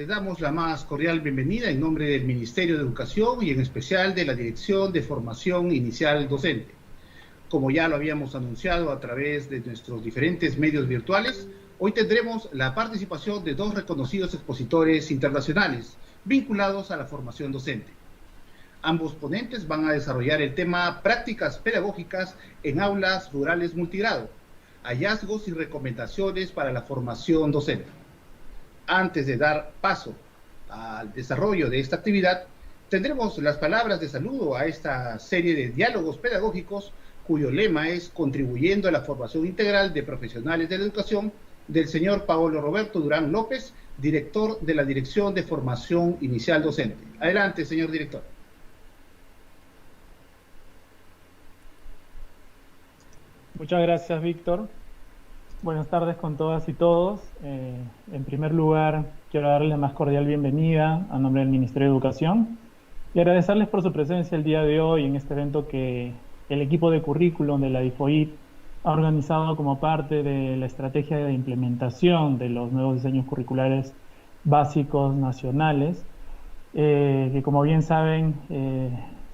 les damos la más cordial bienvenida en nombre del Ministerio de Educación y en especial de la Dirección de Formación Inicial Docente. Como ya lo habíamos anunciado a través de nuestros diferentes medios virtuales, hoy tendremos la participación de dos reconocidos expositores internacionales vinculados a la formación docente. Ambos ponentes van a desarrollar el tema Prácticas Pedagógicas en Aulas Rurales Multigrado, hallazgos y recomendaciones para la formación docente. Antes de dar paso al desarrollo de esta actividad, tendremos las palabras de saludo a esta serie de diálogos pedagógicos cuyo lema es Contribuyendo a la formación integral de profesionales de la educación, del señor Paolo Roberto Durán López, director de la Dirección de Formación Inicial Docente. Adelante, señor director. Muchas gracias, Víctor. Buenas tardes con todas y todos. En primer lugar, quiero darles la más cordial bienvenida a nombre del Ministerio de Educación y agradecerles por su presencia el día de hoy en este evento que el equipo de currículum de la DIFOIT ha organizado como parte de la estrategia de implementación de los nuevos diseños curriculares básicos nacionales, que como bien saben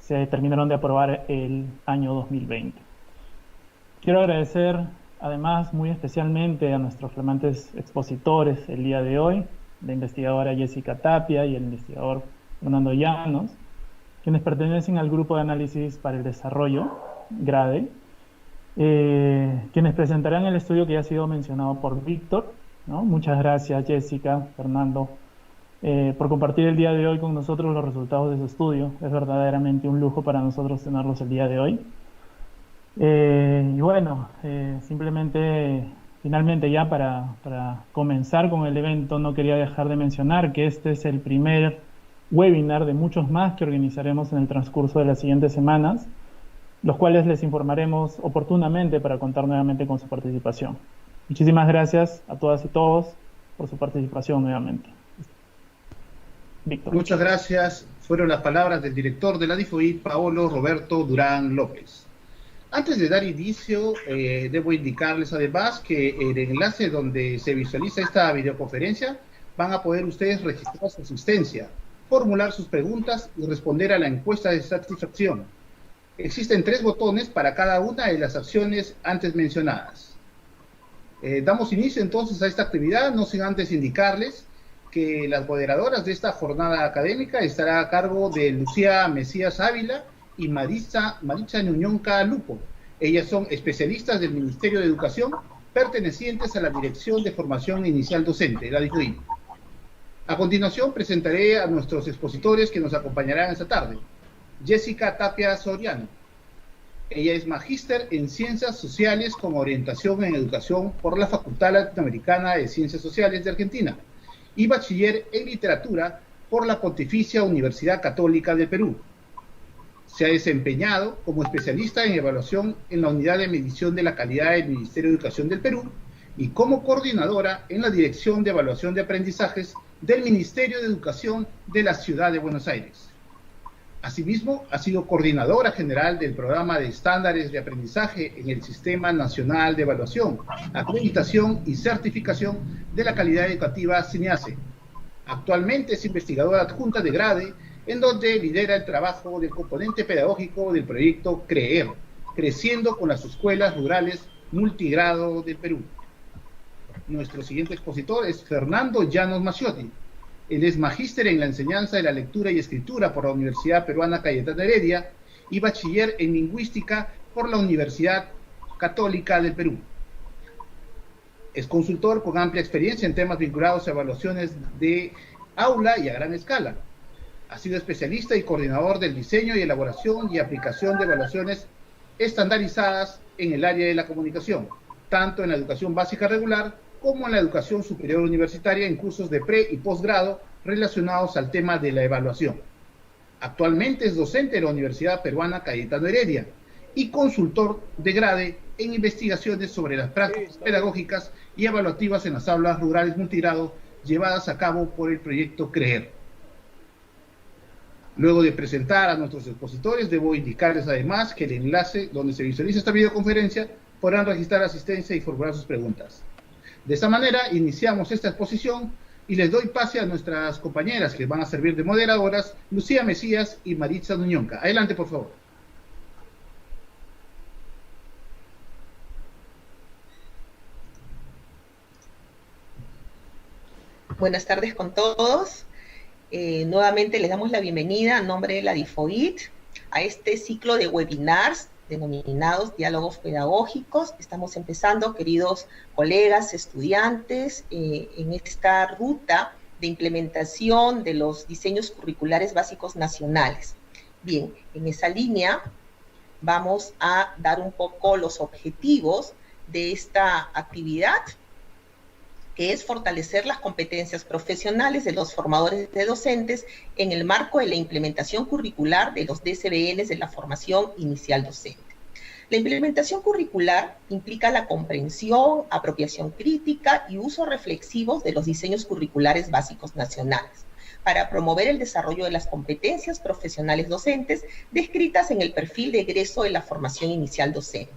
se terminaron de aprobar el año 2020. Quiero agradecer además muy especialmente a nuestros flamantes expositores el día de hoy, la investigadora Jessica Tapia y el investigador Fernando Llanos, quienes pertenecen al Grupo de Análisis para el Desarrollo, GRADE, quienes presentarán el estudio que ya ha sido mencionado por Víctor, ¿no? Muchas gracias, Jessica, Fernando, por compartir el día de hoy con nosotros los resultados de su estudio. Es verdaderamente un lujo para nosotros tenerlos el día de hoy. Y bueno, finalmente ya para comenzar con el evento, no quería dejar de mencionar que este es el primer webinar de muchos más que organizaremos en el transcurso de las siguientes semanas, los cuales les informaremos oportunamente para contar nuevamente con su participación. Muchísimas gracias a todas y todos por su participación nuevamente. Víctor. Muchas gracias. Fueron las palabras del director de la DIFOIT, Paolo Roberto Durán López. Antes de dar inicio, debo indicarles además que el enlace donde se visualiza esta videoconferencia van a poder ustedes registrar su asistencia, formular sus preguntas y responder a la encuesta de satisfacción. Existen 3 botones para cada una de las acciones antes mencionadas. Damos inicio entonces a esta actividad, no sin antes indicarles que las moderadoras de esta jornada académica estará a cargo de Lucía Mesías Ávila y Maritza Ñuñonca Lupo. Ellas son especialistas del Ministerio de Educación pertenecientes a la Dirección de Formación Inicial Docente, la DIFOIT. A continuación presentaré a nuestros expositores que nos acompañarán esta tarde. Jessica Tapia Soriano. Ella es magíster en Ciencias Sociales con orientación en Educación por la Facultad Latinoamericana de Ciencias Sociales de Argentina y bachiller en Literatura por la Pontificia Universidad Católica del Perú. Se ha desempeñado como especialista en evaluación en la Unidad de Medición de la Calidad del Ministerio de Educación del Perú y como coordinadora en la Dirección de Evaluación de Aprendizajes del Ministerio de Educación de la Ciudad de Buenos Aires. Asimismo, ha sido coordinadora general del Programa de Estándares de Aprendizaje en el Sistema Nacional de Evaluación, Acreditación y Certificación de la Calidad Educativa SINEACE. Actualmente es investigadora adjunta de GRADE, en donde lidera el trabajo del componente pedagógico del proyecto CREER, creciendo con las escuelas rurales multigrado del Perú. Nuestro siguiente expositor es Fernando Llanos Macciotti. Él es magíster en la enseñanza de la lectura y escritura por la Universidad Peruana Cayetano Heredia y bachiller en lingüística por la Universidad Católica del Perú. Es consultor con amplia experiencia en temas vinculados a evaluaciones de aula y a gran escala. Ha sido especialista y coordinador del diseño y elaboración y aplicación de evaluaciones estandarizadas en el área de la comunicación, tanto en la educación básica regular como en la educación superior universitaria en cursos de pre- y posgrado relacionados al tema de la evaluación. Actualmente es docente de la Universidad Peruana Cayetano Heredia y consultor de GRADE en investigaciones sobre las prácticas pedagógicas y evaluativas en las aulas rurales multigrado llevadas a cabo por el proyecto CREER. Luego de presentar a nuestros expositores, debo indicarles además que el enlace donde se visualiza esta videoconferencia podrán registrar asistencia y formular sus preguntas. De esta manera, iniciamos esta exposición Y les doy pase a nuestras compañeras que van a servir de moderadoras, Lucía Mesías y Maritza Nuñonca. Adelante, por favor. Buenas tardes con todos. Nuevamente les damos la bienvenida a nombre de la DIFOIT a este ciclo de webinars denominados Diálogos Pedagógicos. Estamos empezando, queridos colegas, estudiantes, en esta ruta de implementación de los diseños curriculares básicos nacionales. Bien, en esa línea vamos a dar un poco los objetivos de esta actividad, que es fortalecer las competencias profesionales de los formadores de docentes en el marco de la implementación curricular de los DCBNs de la formación inicial docente. La implementación curricular implica la comprensión, apropiación crítica y uso reflexivo de los diseños curriculares básicos nacionales para promover el desarrollo de las competencias profesionales docentes descritas en el perfil de egreso de la formación inicial docente.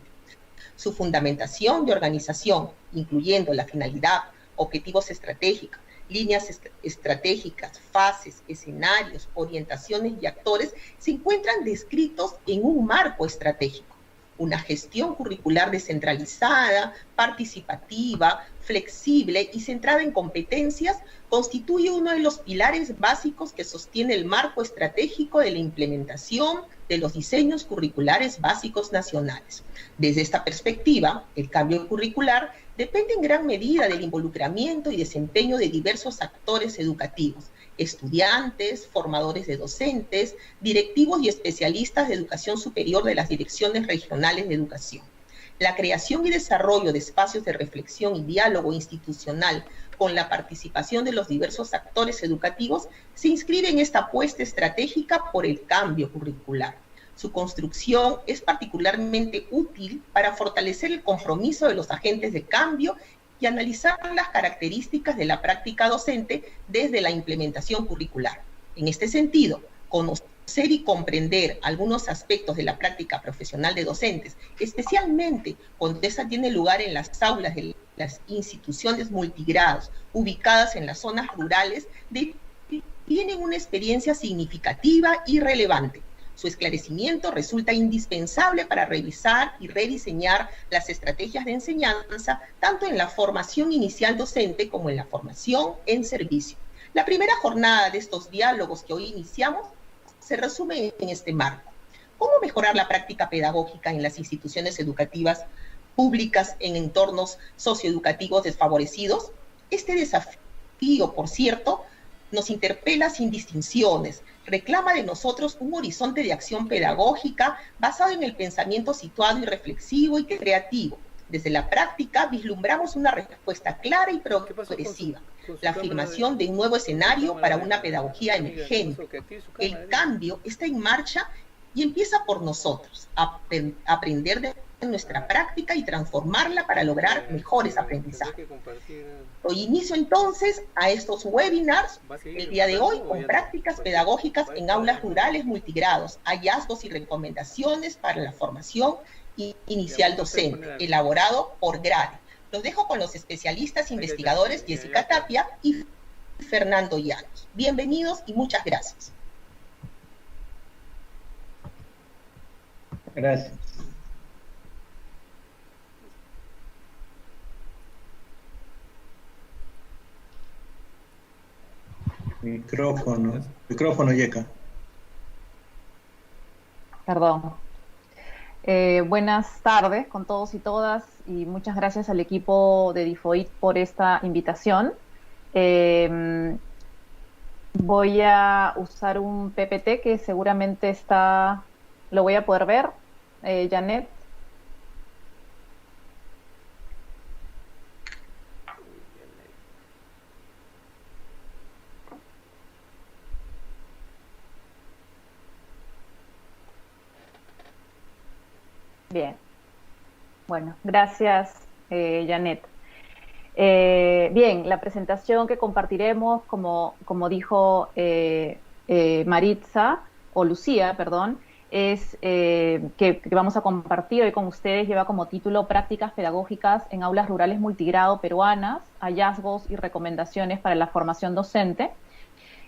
Su fundamentación y organización, incluyendo la finalidad, objetivos estratégicos, líneas estratégicas, fases, escenarios, orientaciones y actores, se encuentran descritos en un marco estratégico. Una gestión curricular descentralizada, participativa, flexible y centrada en competencias constituye uno de los pilares básicos que sostiene el marco estratégico de la implementación de los diseños curriculares básicos nacionales. Desde esta perspectiva, el cambio curricular depende en gran medida del involucramiento y desempeño de diversos actores educativos, estudiantes, formadores de docentes, directivos y especialistas de educación superior de las direcciones regionales de educación. La creación y desarrollo de espacios de reflexión y diálogo institucional con la participación de los diversos actores educativos se inscribe en esta apuesta estratégica por el cambio curricular. Su construcción es particularmente útil para fortalecer el compromiso de los agentes de cambio y analizar las características de la práctica docente desde la implementación curricular. En este sentido, conocer y comprender algunos aspectos de la práctica profesional de docentes, especialmente cuando esa tiene lugar en las aulas de las instituciones multigrados ubicadas en las zonas rurales, tienen una experiencia significativa y relevante. Su esclarecimiento resulta indispensable para revisar y rediseñar las estrategias de enseñanza, tanto en la formación inicial docente como en la formación en servicio. La primera jornada de estos diálogos que hoy iniciamos se resume en este marco. ¿Cómo mejorar la práctica pedagógica en las instituciones educativas públicas en entornos socioeducativos desfavorecidos? Este desafío, por cierto, nos interpela sin distinciones, reclama de nosotros un horizonte de acción pedagógica basado en el pensamiento situado y reflexivo y creativo. Desde la práctica vislumbramos una respuesta clara y progresiva, la afirmación de un nuevo escenario para una pedagogía emergente. El cambio está en marcha y empieza por nosotros, aprender de nuestra práctica y transformarla para lograr mejores aprendizajes. Doy inicio entonces a estos webinars el día de hoy con prácticas pedagógicas en aulas rurales multigrados, hallazgos y recomendaciones para la formación inicial docente, elaborado por GRADE. Los dejo con los especialistas investigadores Jessica Tapia y Fernando Llanos. Bienvenidos y muchas gracias. Gracias. Micrófono, Yeka. Perdón. Buenas tardes con todos y todas y muchas gracias al equipo de DIFOIT por esta invitación. Voy a usar un PPT que seguramente lo voy a poder ver. Janet. Bien. Bueno, gracias, Janet. Bien, la presentación que compartiremos, como dijo Maritza, o Lucía, perdón, que vamos a compartir hoy con ustedes, lleva como título Prácticas pedagógicas en aulas rurales multigrado peruanas, hallazgos y recomendaciones para la formación docente.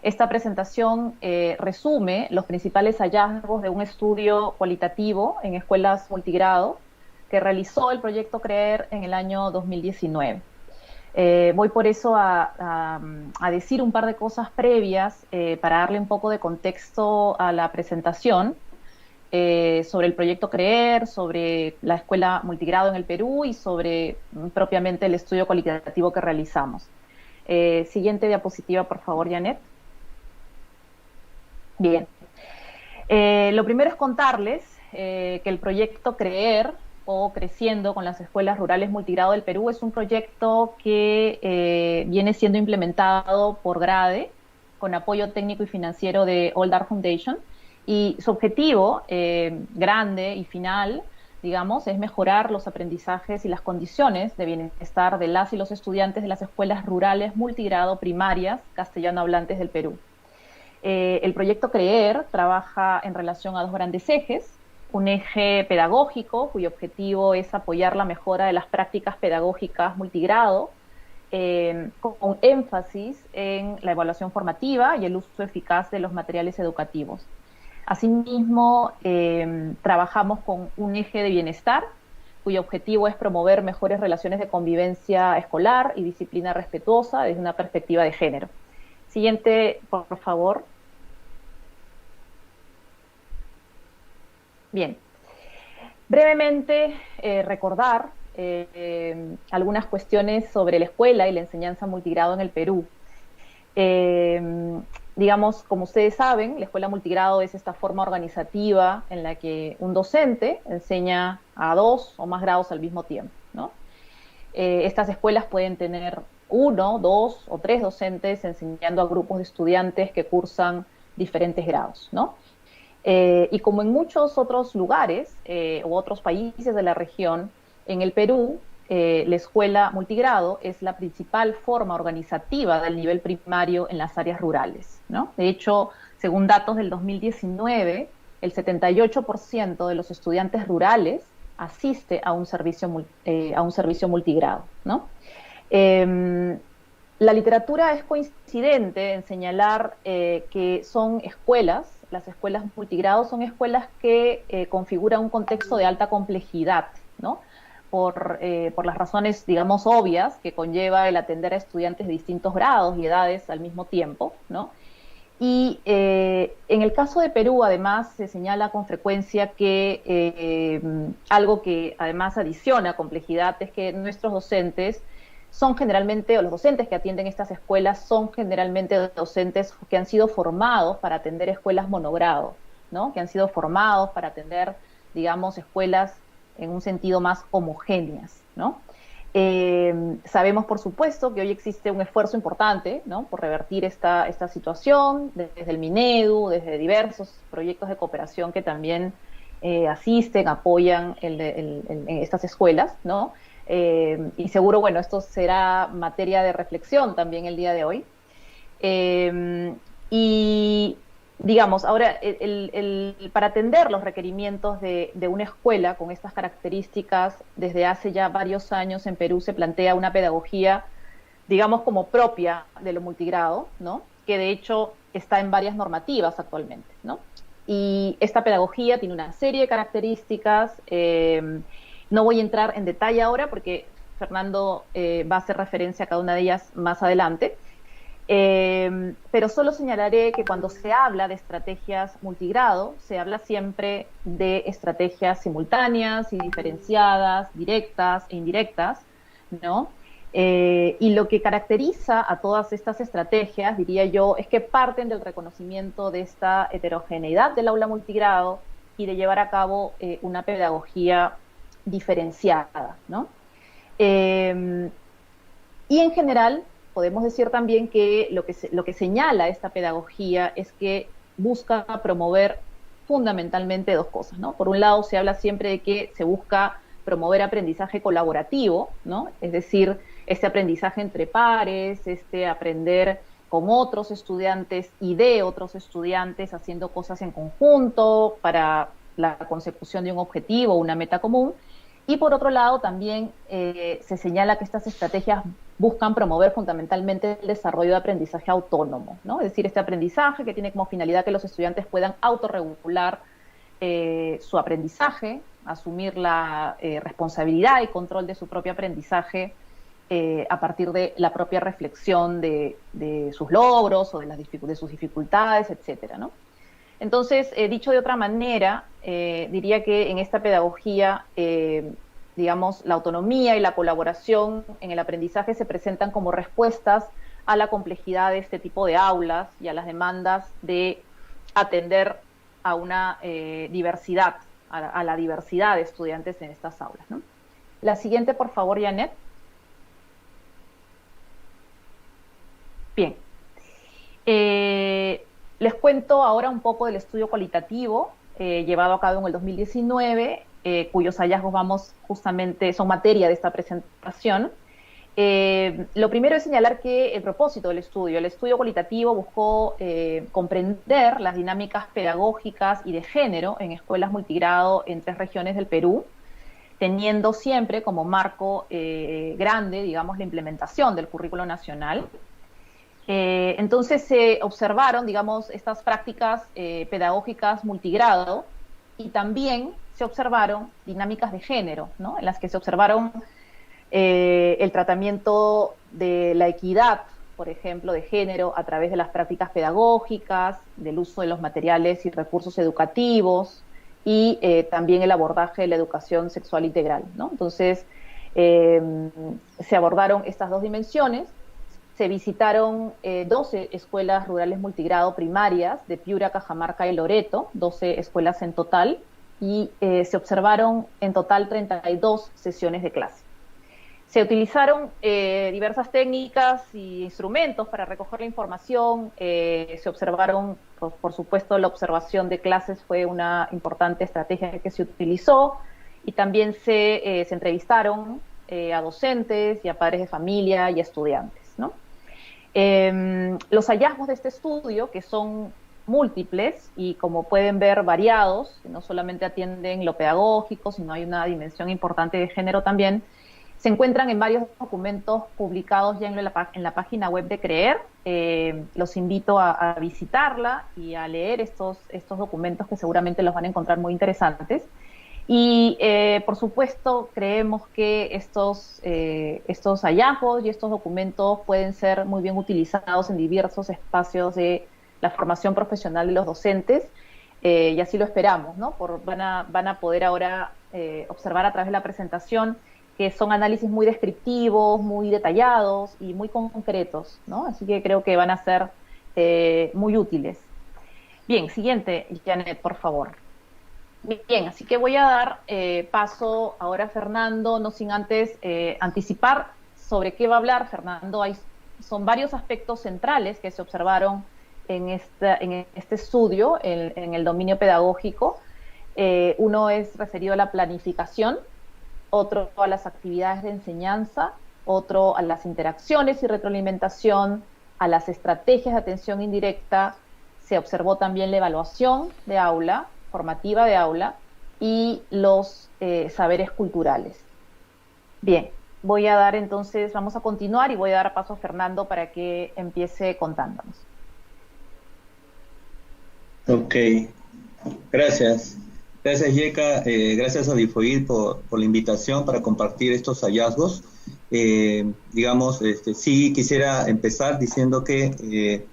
Esta presentación resume los principales hallazgos de un estudio cualitativo en escuelas multigrado que realizó el proyecto CREER en el año 2019. Voy por eso a decir un par de cosas previas para darle un poco de contexto a la presentación sobre el proyecto CREER, sobre la escuela multigrado en el Perú y sobre propiamente el estudio cualitativo que realizamos. Siguiente diapositiva, por favor, Janet. Bien. Lo primero es contarles que el proyecto CREER, o Creciendo con las Escuelas Rurales Multigrado del Perú, es un proyecto que viene siendo implementado por GRADE, con apoyo técnico y financiero de Old Art Foundation, y su objetivo grande y final, digamos, es mejorar los aprendizajes y las condiciones de bienestar de las y los estudiantes de las escuelas rurales multigrado primarias castellano hablantes del Perú. El proyecto CREER trabaja en relación a dos grandes ejes: un eje pedagógico, cuyo objetivo es apoyar la mejora de las prácticas pedagógicas multigrado, con énfasis en la evaluación formativa y el uso eficaz de los materiales educativos. Asimismo, trabajamos con un eje de bienestar, cuyo objetivo es promover mejores relaciones de convivencia escolar y disciplina respetuosa desde una perspectiva de género. Siguiente, por favor. Bien. Brevemente, recordar algunas cuestiones sobre la escuela y la enseñanza multigrado en el Perú. Digamos, como ustedes saben, la escuela multigrado es esta forma organizativa en la que un docente enseña a 2 o más grados al mismo tiempo, ¿no? Estas escuelas pueden tener 1, 2 o 3 docentes enseñando a grupos de estudiantes que cursan diferentes grados, ¿no? Y como en muchos otros lugares u otros países de la región, en el Perú, la escuela multigrado es la principal forma organizativa del nivel primario en las áreas rurales, ¿no? De hecho, según datos del 2019, el 78% de los estudiantes rurales asiste a un servicio multigrado, ¿no? La literatura es coincidente en señalar que son las escuelas multigrado son escuelas que configuran un contexto de alta complejidad, ¿no? Por las razones, digamos, obvias que conlleva el atender a estudiantes de distintos grados y edades al mismo tiempo, ¿no? Y en el caso de Perú, además, se señala con frecuencia que algo que además adiciona complejidad es que nuestros docentes son generalmente, o los docentes que atienden estas escuelas son generalmente docentes que han sido formados para atender escuelas monogrado, ¿no? Que han sido formados para atender, digamos, escuelas en un sentido más homogéneas, ¿no? Sabemos, por supuesto, que hoy existe un esfuerzo importante, ¿no?, por revertir esta situación, desde el Minedu, desde diversos proyectos de cooperación que también asisten, apoyan en estas escuelas, ¿no? Y seguro, bueno, esto será materia de reflexión también el día de hoy. Y digamos, ahora, para atender los requerimientos de una escuela con estas características, desde hace ya varios años en Perú se plantea una pedagogía, digamos, como propia de lo multigrado, ¿no?, que de hecho está en varias normativas actualmente, ¿no? Y esta pedagogía tiene una serie de características. No voy a entrar en detalle ahora porque Fernando va a hacer referencia a cada una de ellas más adelante. Pero solo señalaré que cuando se habla de estrategias multigrado, se habla siempre de estrategias simultáneas y diferenciadas, directas e indirectas, ¿no? Y lo que caracteriza a todas estas estrategias, diría yo, es que parten del reconocimiento de esta heterogeneidad del aula multigrado y de llevar a cabo una pedagogía diferenciada, ¿no? Y en general, podemos decir también que lo que señala esta pedagogía es que busca promover fundamentalmente dos cosas, ¿no? Por un lado, se habla siempre de que se busca promover aprendizaje colaborativo, ¿no? Es decir, este aprendizaje entre pares, este aprender con otros estudiantes y de otros estudiantes, haciendo cosas en conjunto para la consecución de un objetivo, una meta común. Y por otro lado, también se señala que estas estrategias buscan promover fundamentalmente el desarrollo de aprendizaje autónomo, ¿no? Es decir, este aprendizaje que tiene como finalidad que los estudiantes puedan autorregular su aprendizaje, asumir la responsabilidad y control de su propio aprendizaje a partir de la propia reflexión de sus logros o de sus dificultades, etcétera, ¿no? Entonces, dicho de otra manera, diría que en esta pedagogía, digamos, la autonomía y la colaboración en el aprendizaje se presentan como respuestas a la complejidad de este tipo de aulas y a las demandas de atender a una diversidad, a la diversidad de estudiantes en estas aulas, ¿no? La siguiente, por favor, Janet. Bien. Les cuento ahora un poco del estudio cualitativo llevado a cabo en el 2019, cuyos hallazgos son materia de esta presentación. Lo primero es señalar que el propósito del el estudio cualitativo buscó comprender las dinámicas pedagógicas y de género en escuelas multigrado en 3 regiones del Perú, teniendo siempre como marco grande, digamos, la implementación del currículo nacional. Entonces se observaron, digamos, estas prácticas pedagógicas multigrado y también se observaron dinámicas de género, ¿no? En las que se observaron el tratamiento de la equidad, por ejemplo, de género a través de las prácticas pedagógicas, del uso de los materiales y recursos educativos y también el abordaje de la educación sexual integral, ¿no? Entonces, se abordaron estas 2 dimensiones. Se visitaron 12 escuelas rurales multigrado primarias de Piura, Cajamarca y Loreto, 12 escuelas en total, y se observaron en total 32 sesiones de clase. Se utilizaron diversas técnicas y instrumentos para recoger la información, se observaron, por supuesto, la observación de clases fue una importante estrategia que se utilizó, y también se entrevistaron a docentes y a padres de familia y a estudiantes, ¿no? Los hallazgos de este estudio, que son múltiples y como pueden ver variados, que no solamente atienden lo pedagógico, sino hay una dimensión importante de género también, se encuentran en varios documentos publicados ya en la página web de CREER. Los invito a visitarla y a leer estos documentos que seguramente los van a encontrar muy interesantes. Y por supuesto creemos que estos hallazgos y estos documentos pueden ser muy bien utilizados en diversos espacios de la formación profesional de los docentes, y así lo esperamos, ¿no? Van a poder ahora observar a través de la presentación que son análisis muy descriptivos, muy detallados y muy concretos, ¿no? Así que creo que van a ser muy útiles. Bien, siguiente, Janet, por favor. Bien, así que voy a dar paso ahora a Fernando, no sin antes anticipar sobre qué va a hablar Fernando. Son varios aspectos centrales que se observaron en este estudio, en el dominio pedagógico. Uno es referido a la planificación, otro a las actividades de enseñanza, otro a las interacciones y retroalimentación, a las estrategias de atención indirecta. Se observó también la evaluación de aula, formativa de aula, y los saberes culturales. Bien, vamos a continuar y voy a dar paso a Fernando para que empiece contándonos. Ok, gracias. Gracias, Yeka. Gracias a Difoid por la invitación para compartir estos hallazgos. Sí quisiera empezar diciendo que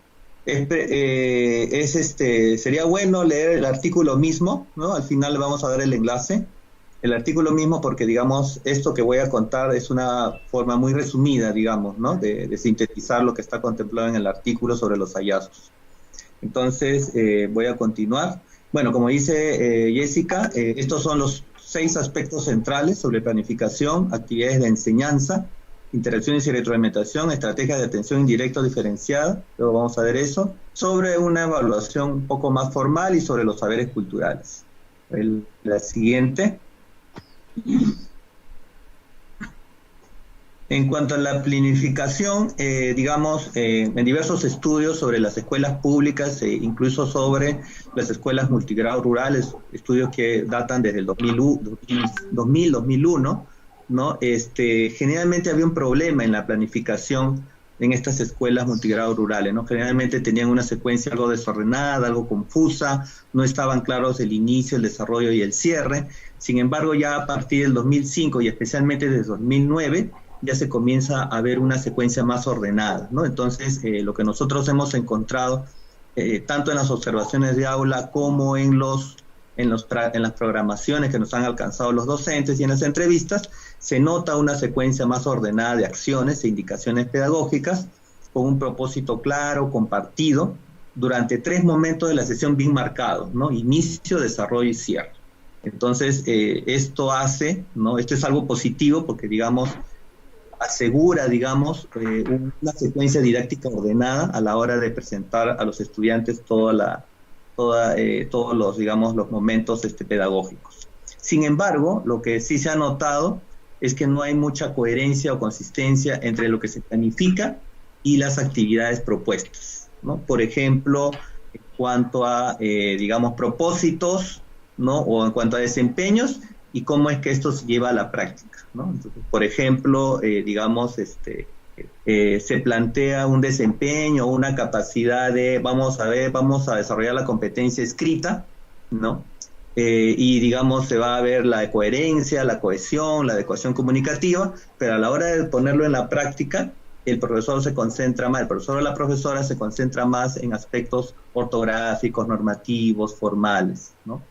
sería bueno leer el artículo mismo, ¿no? Al final le vamos a dar el enlace, el artículo mismo, porque, digamos, esto que voy a contar es una forma muy resumida, digamos, ¿no? De sintetizar lo que está contemplado en el artículo sobre los hallazgos. Entonces, voy a continuar. Bueno, como dice Jessica, estos son los 6 aspectos centrales sobre planificación, actividades de enseñanza, interacciones y retroalimentación, estrategias de atención indirecta o diferenciada, luego vamos a ver eso, sobre una evaluación un poco más formal y sobre los saberes culturales. La siguiente. En cuanto a la planificación, digamos, en diversos estudios sobre las escuelas públicas, incluso sobre las escuelas multigrado rurales, estudios que datan desde el 2001, ¿no? Generalmente había un problema en la planificación en estas escuelas multigrado rurales, ¿no? Generalmente tenían una secuencia algo desordenada, algo confusa, no estaban claros el inicio, el desarrollo y el cierre. Sin embargo, ya a partir del 2005 y especialmente desde 2009, ya se comienza a ver una secuencia más ordenada, ¿no? Entonces, lo que nosotros hemos encontrado, tanto en las observaciones de aula como en las programaciones que nos han alcanzado los docentes y en las entrevistas, se nota una secuencia más ordenada de acciones e indicaciones pedagógicas con un propósito claro, compartido, durante 3 momentos de la sesión bien marcados, ¿no? Inicio, desarrollo y cierre. Entonces, esto hace, ¿no? Esto es algo positivo porque, digamos, asegura, digamos, una secuencia didáctica ordenada a la hora de presentar a los estudiantes todos los, digamos, los momentos pedagógicos. Sin embargo, lo que sí se ha notado es que no hay mucha coherencia o consistencia entre lo que se planifica y las actividades propuestas, ¿no? Por ejemplo, en cuanto a, digamos, propósitos, ¿no? O en cuanto a desempeños, y cómo es que esto se lleva a la práctica, ¿no? Entonces, por ejemplo, digamos, se plantea un desempeño, una capacidad de, vamos a desarrollar la competencia escrita, ¿no? Y, digamos, se va a ver la coherencia, la cohesión, la adecuación comunicativa, pero a la hora de ponerlo en la práctica, el profesor se concentra más, el profesor o la profesora se concentra más en aspectos ortográficos, normativos, formales, ¿no?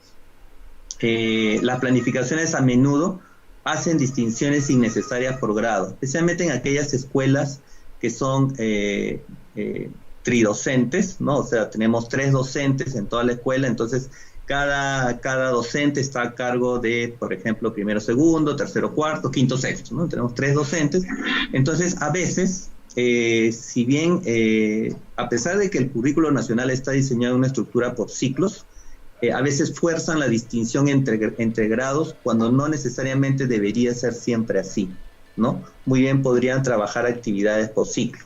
Las planificaciones a menudo hacen distinciones innecesarias por grado, especialmente en aquellas escuelas que son tridocentes, ¿no? O sea, tenemos 3 docentes en toda la escuela, entonces cada docente está a cargo de, por ejemplo, primero, segundo, tercero, cuarto, quinto, sexto, ¿no? Tenemos 3 docentes, entonces a veces, si bien a pesar de que el currículo nacional está diseñado en una estructura por ciclos, a veces fuerzan la distinción entre grados cuando no necesariamente debería ser siempre así, ¿no? Muy bien podrían trabajar actividades por ciclo.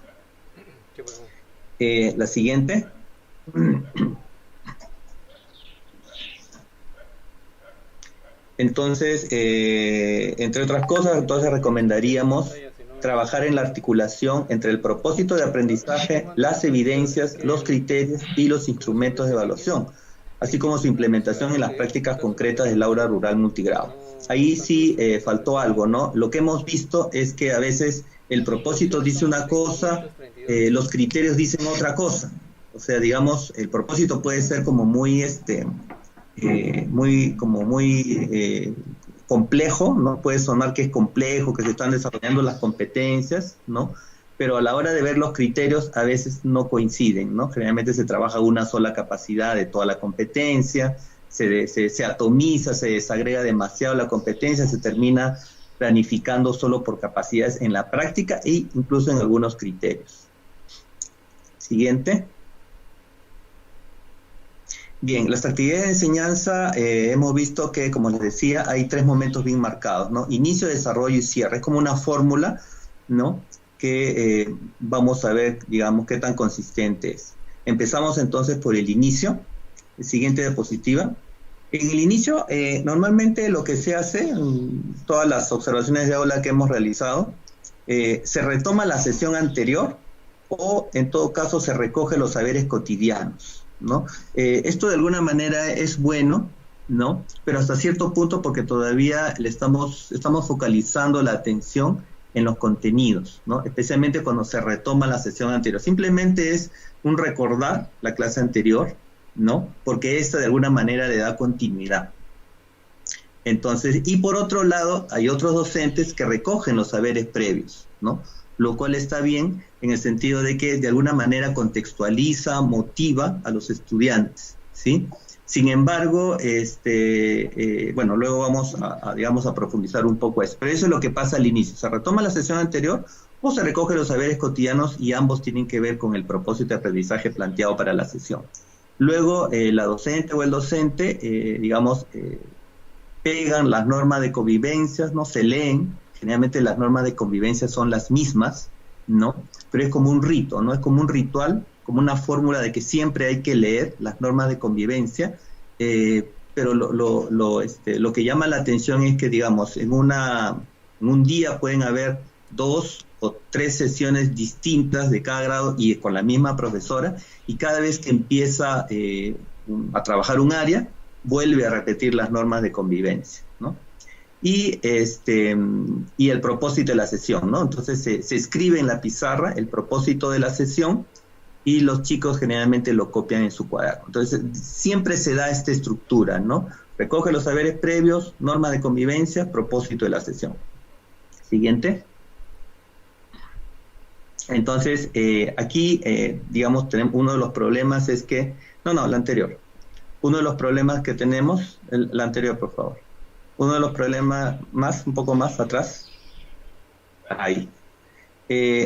La siguiente. Entonces, entre otras cosas, entonces recomendaríamos trabajar en la articulación entre el propósito de aprendizaje, las evidencias, los criterios y los instrumentos de evaluación, así como su implementación en las prácticas concretas del aula rural multigrado. Ahí sí faltó algo, ¿no? Lo que hemos visto es que a veces el propósito dice una cosa, los criterios dicen otra cosa. O sea, digamos, el propósito puede ser como muy, muy complejo, ¿no? Puede sonar que es complejo, que se están desarrollando las competencias, ¿no? Pero a la hora de ver los criterios a veces no coinciden, ¿no? Generalmente se trabaja una sola capacidad de toda la competencia, se atomiza, se desagrega demasiado la competencia, se termina planificando solo por capacidades en la práctica e incluso en algunos criterios. Siguiente. Bien, las actividades de enseñanza, hemos visto que, como les decía, hay 3 momentos bien marcados, ¿no? Inicio, desarrollo y cierre. Es como una fórmula, ¿no? Que vamos a ver, digamos, qué tan consistente es. Empezamos entonces por el inicio. El siguiente diapositiva. En el inicio, normalmente lo que se hace, en todas las observaciones de aula que hemos realizado, se retoma la sesión anterior o, en todo caso, se recoge los saberes cotidianos, ¿no? Esto de alguna manera es bueno, ¿no? Pero hasta cierto punto, porque todavía estamos focalizando la atención en los contenidos, ¿no? Especialmente cuando se retoma la sesión anterior. Simplemente es un recordar la clase anterior, ¿no? Porque esta de alguna manera le da continuidad. Entonces, y por otro lado, hay otros docentes que recogen los saberes previos, ¿no? Lo cual está bien en el sentido de que de alguna manera contextualiza, motiva a los estudiantes, ¿sí? Sin embargo, bueno, luego vamos a profundizar un poco eso. Pero eso es lo que pasa al inicio. Se retoma la sesión anterior o se recoge los saberes cotidianos y ambos tienen que ver con el propósito de aprendizaje planteado para la sesión. Luego, la docente o el docente, pegan las normas de convivencia, ¿no? Se leen generalmente las normas de convivencia son las mismas, ¿no? Pero es como un rito, ¿no? Es como un ritual, como una fórmula de que siempre hay que leer las normas de convivencia, pero lo que llama la atención es que, digamos, en un día pueden haber 2 o 3 sesiones distintas de cada grado y con la misma profesora, y cada vez que empieza a trabajar un área, vuelve a repetir las normas de convivencia, ¿no? Y el propósito de la sesión, ¿no? Entonces se escribe en la pizarra el propósito de la sesión y los chicos generalmente lo copian en su cuaderno. Entonces siempre se da esta estructura, ¿no? Recoge los saberes previos, norma de convivencia, propósito de la sesión. Siguiente. Entonces, aquí, digamos, tenemos uno de los problemas es que... No, la anterior. Uno de los problemas que tenemos... La anterior, por favor. Uno de los problemas un poco más atrás. Ahí.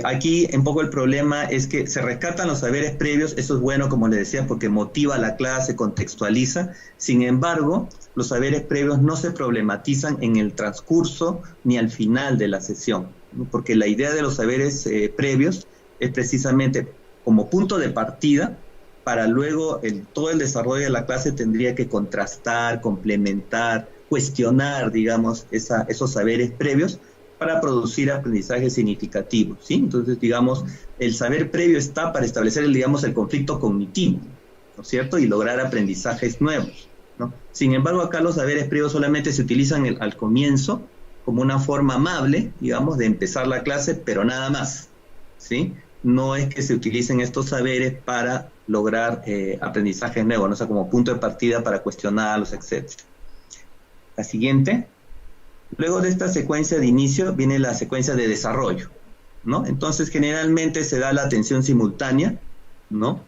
Aquí, un poco el problema es que se rescatan los saberes previos. Eso es bueno, como les decía, porque motiva la clase, contextualiza. Sin embargo, los saberes previos no se problematizan en el transcurso ni al final de la sesión, ¿no? Porque la idea de los saberes previos es precisamente como punto de partida para luego todo el desarrollo de la clase tendría que contrastar, complementar, cuestionar, digamos, esos saberes previos para producir aprendizajes significativos, ¿sí? Entonces, digamos, el saber previo está para establecer, el conflicto cognitivo, ¿no es cierto? Y lograr aprendizajes nuevos, ¿no? Sin embargo, acá los saberes previos solamente se utilizan al comienzo como una forma amable, digamos, de empezar la clase, pero nada más, ¿sí? No es que se utilicen estos saberes para lograr aprendizajes nuevos, ¿no? O sea, como punto de partida para cuestionarlos, etc. La siguiente. Luego de esta secuencia de inicio viene la secuencia de desarrollo, ¿no? Entonces, generalmente se da la atención simultánea, ¿no?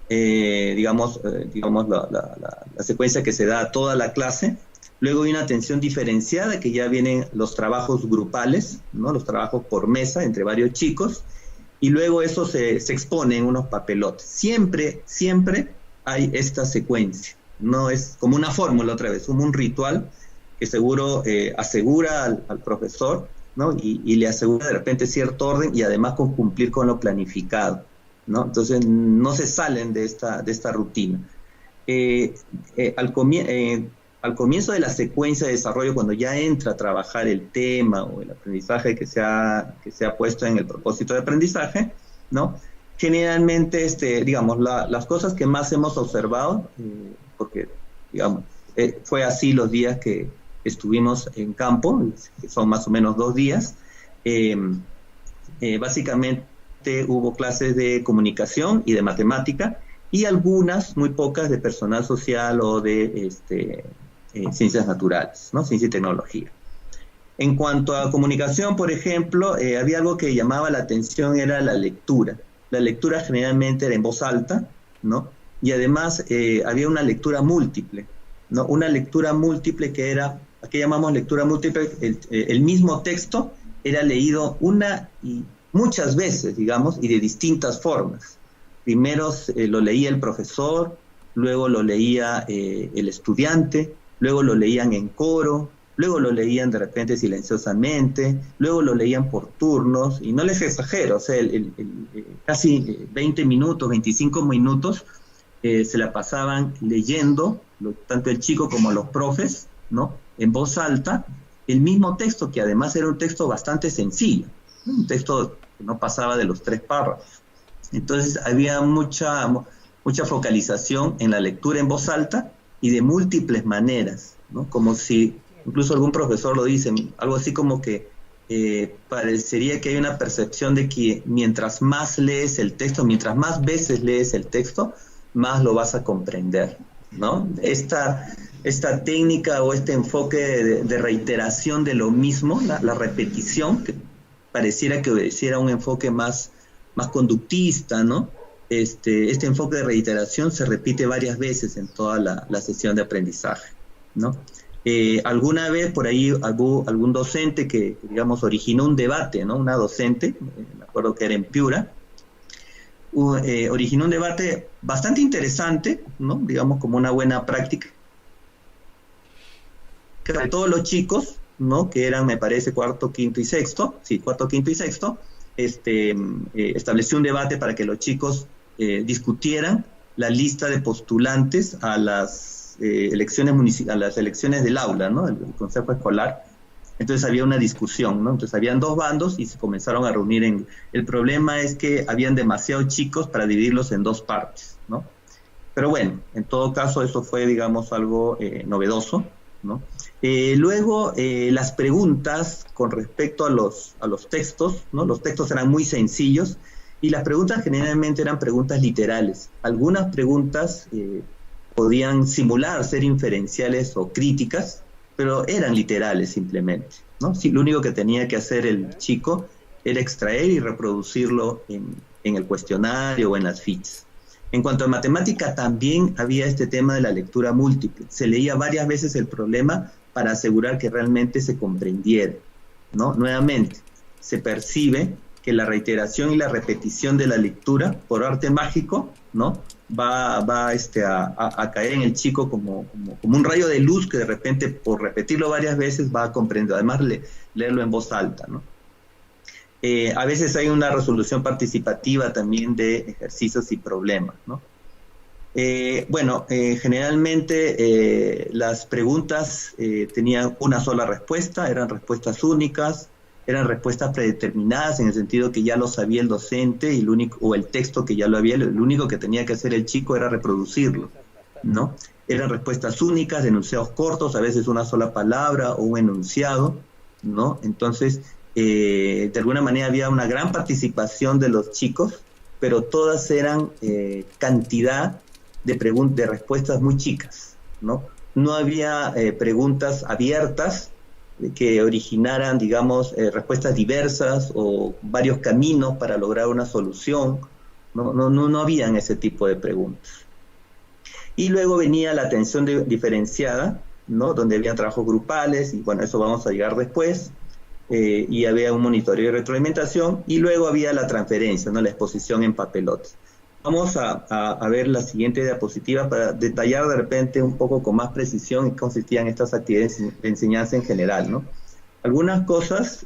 Digamos la secuencia que se da a toda la clase. Luego hay una atención diferenciada, que ya vienen los trabajos grupales, ¿no? Los trabajos por mesa entre varios chicos, y luego eso se expone en unos papelotes. Siempre hay esta secuencia, no es como una fórmula otra vez, como un ritual que seguro asegura al profesor, ¿no? Y le asegura de repente cierto orden y además con cumplir con lo planificado, ¿no? Entonces no se salen de esta rutina. Al comienzo de la secuencia de desarrollo, cuando ya entra a trabajar el tema o el aprendizaje que se ha puesto en el propósito de aprendizaje, ¿no? Generalmente, digamos, las cosas que más hemos observado, porque, digamos, fue así los días que estuvimos en campo, que son más o menos 2 días, básicamente hubo clases de comunicación y de matemática, y algunas, muy pocas, de personal social o de ciencias naturales, ¿no? Ciencia y tecnología. En cuanto a comunicación, por ejemplo, había algo que llamaba la atención, era la lectura. La lectura generalmente era en voz alta, ¿no? Y además había una lectura múltiple, ¿no? Una lectura múltiple que era, aquí llamamos lectura múltiple, el mismo texto era leído una y muchas veces, digamos, y de distintas formas. Primero lo leía el profesor, luego lo leía el estudiante, luego lo leían en coro, luego lo leían de repente silenciosamente, luego lo leían por turnos, y no les exagero, o sea, casi 20 minutos, 25 minutos se la pasaban leyendo, tanto el chico como los profes, ¿no? En voz alta, el mismo texto, que además era un texto bastante sencillo, ¿no? Un texto que no pasaba de los 3 párrafos. Entonces había mucha focalización en la lectura en voz alta y de múltiples maneras, ¿no? Como si, incluso algún profesor lo dice, algo así como que parecería que hay una percepción de que mientras más lees el texto, mientras más veces lees el texto, más lo vas a comprender, ¿no? Esta técnica o este enfoque de reiteración de lo mismo, la repetición, que pareciera que obedeciera a un enfoque más conductista, ¿no? Este enfoque de reiteración se repite varias veces en toda la sesión de aprendizaje, ¿no? Alguna vez por ahí algún docente que, digamos, originó un debate, ¿no? Una docente, me acuerdo que era en Piura, originó un debate bastante interesante, ¿no? Digamos, como una buena práctica de todos los chicos, ¿no? Que eran, me parece, cuarto, quinto y sexto, estableció un debate para que los chicos discutieran la lista de postulantes a las elecciones del aula, ¿no? El consejo escolar. Entonces había una discusión, ¿no? Entonces habían dos bandos y se comenzaron a reunir. El problema es que habían demasiados chicos para dividirlos en dos partes, ¿no? Pero bueno, en todo caso eso fue, digamos, algo novedoso, ¿no? Luego, las preguntas con respecto a los textos, ¿no? Los textos eran muy sencillos y las preguntas generalmente eran preguntas literales. Algunas preguntas podían simular ser inferenciales o críticas, pero eran literales simplemente, ¿no? Sí, lo único que tenía que hacer el chico era extraer y reproducirlo en el cuestionario o en las fichas. En cuanto a matemática, también había este tema de la lectura múltiple. Se leía varias veces el problema para asegurar que realmente se comprendiera, ¿no? Nuevamente, se percibe que la reiteración y la repetición de la lectura, por arte mágico, ¿no? va a caer en el chico como un rayo de luz que de repente, por repetirlo varias veces, va a comprender. Además, leerlo en voz alta, ¿no? A veces hay una resolución participativa también de ejercicios y problemas, ¿no? Generalmente las preguntas tenían una sola respuesta, eran respuestas únicas, eran respuestas predeterminadas en el sentido que ya lo sabía el docente y el texto que ya lo había, el único que tenía que hacer el chico era reproducirlo, ¿no? Eran respuestas únicas, enunciados cortos, a veces una sola palabra o un enunciado, ¿no? Entonces, de alguna manera había una gran participación de los chicos, pero todas eran cantidad de respuestas muy chicas, ¿no? No había preguntas abiertas que originaran, digamos, respuestas diversas o varios caminos para lograr una solución. No habían ese tipo de preguntas. Y luego venía la atención diferenciada, ¿no? Donde había trabajos grupales, y bueno, eso vamos a llegar después. Y había un monitoreo y retroalimentación, y luego había la transferencia, ¿no? La exposición en papelotes. Vamos a ver la siguiente diapositiva para detallar de repente un poco con más precisión en qué consistían estas actividades de enseñanza en general, ¿no? Algunas cosas,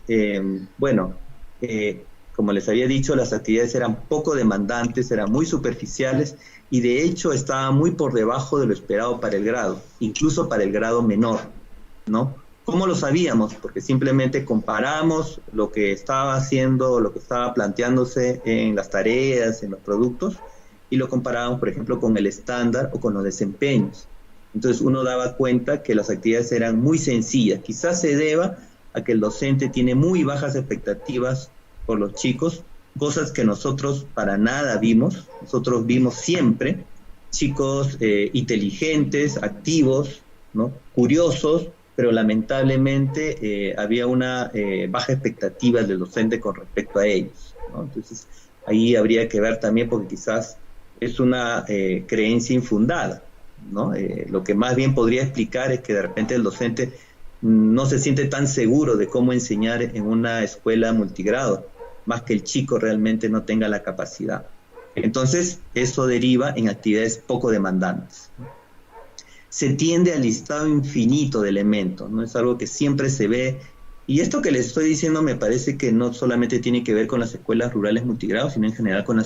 como les había dicho, las actividades eran poco demandantes, eran muy superficiales y de hecho estaban muy por debajo de lo esperado para el grado, incluso para el grado menor, ¿no? ¿Cómo lo sabíamos? Porque simplemente comparamos lo que estaba haciendo, lo que estaba planteándose en las tareas, en los productos, y lo comparábamos, por ejemplo, con el estándar o con los desempeños. Entonces uno daba cuenta que las actividades eran muy sencillas. Quizás se deba a que el docente tiene muy bajas expectativas por los chicos, cosas que nosotros para nada vimos. Nosotros vimos siempre chicos inteligentes, activos, ¿no? Curiosos, pero lamentablemente había una baja expectativa del docente con respecto a ellos, ¿no? Entonces, ahí habría que ver también, porque quizás es una creencia infundada, ¿no? Lo que más bien podría explicar es que de repente el docente no se siente tan seguro de cómo enseñar en una escuela multigrado, más que el chico realmente no tenga la capacidad. Entonces, eso deriva en actividades poco demandantes, ¿no? Se tiende al listado infinito de elementos, ¿no? Es algo que siempre se ve, y esto que les estoy diciendo me parece que no solamente tiene que ver con las escuelas rurales multigrados, sino en general con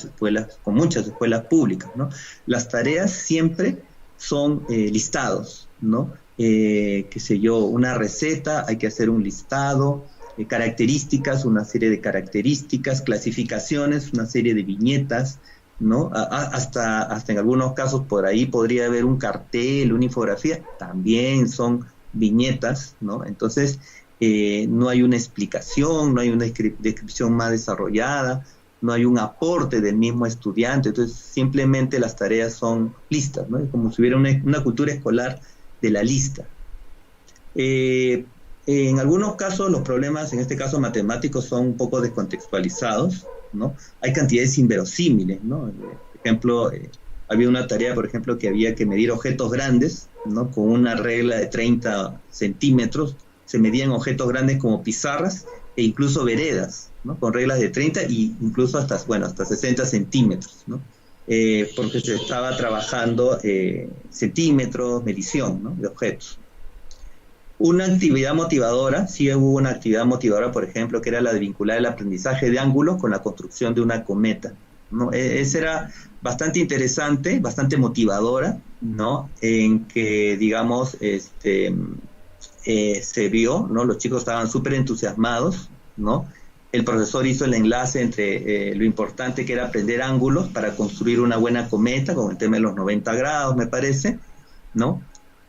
muchas escuelas públicas, ¿no? Las tareas siempre son listados, ¿no? Una receta, hay que hacer un listado, características, una serie de características, clasificaciones, una serie de viñetas, ¿no? Hasta en algunos casos por ahí podría haber un cartel, una infografía, también son viñetas, ¿no? Entonces no hay una explicación, no hay una descripción más desarrollada, no hay un aporte del mismo estudiante, entonces simplemente las tareas son listas, ¿no? Es como si hubiera una cultura escolar de la lista. En algunos casos los problemas, en este caso matemáticos, son un poco descontextualizados, ¿no? Hay cantidades inverosímiles, ¿no? Por ejemplo, había una tarea, por ejemplo, que había que medir objetos grandes, ¿no? Con una regla de 30 centímetros, se medían objetos grandes como pizarras e incluso veredas, ¿no? Con reglas de 30 y incluso hasta 60 centímetros, ¿no? Porque se estaba trabajando centímetros, medición, ¿no? De objetos. Una actividad motivadora, sí hubo una actividad motivadora, por ejemplo, que era la de vincular el aprendizaje de ángulos con la construcción de una cometa, ¿no? Esa era bastante interesante, bastante motivadora, ¿no? En que, digamos, se vio, ¿no? Los chicos estaban súper entusiasmados, ¿no? El profesor hizo el enlace entre lo importante que era aprender ángulos para construir una buena cometa, con el tema de los 90 grados, me parece, ¿no?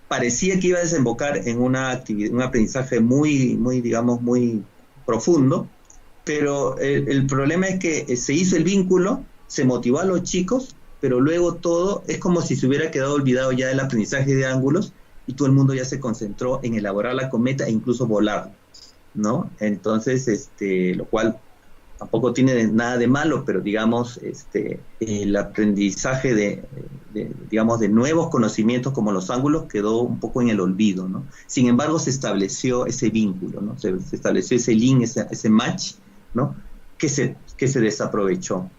Parecía que iba a desembocar en un aprendizaje muy, digamos, muy profundo, pero el problema es que se hizo el vínculo, se motivó a los chicos, pero luego todo es como si se hubiera quedado olvidado ya el aprendizaje de ángulos y todo el mundo ya se concentró en elaborar la cometa e incluso volarla, ¿no? Entonces, lo cual tampoco tiene nada de malo, pero digamos, el aprendizaje digamos, de nuevos conocimientos como los ángulos quedó un poco en el olvido, ¿no? Sin embargo, se estableció ese vínculo, ¿no? Se estableció ese link, ese match, ¿no? Que se desaprovechó.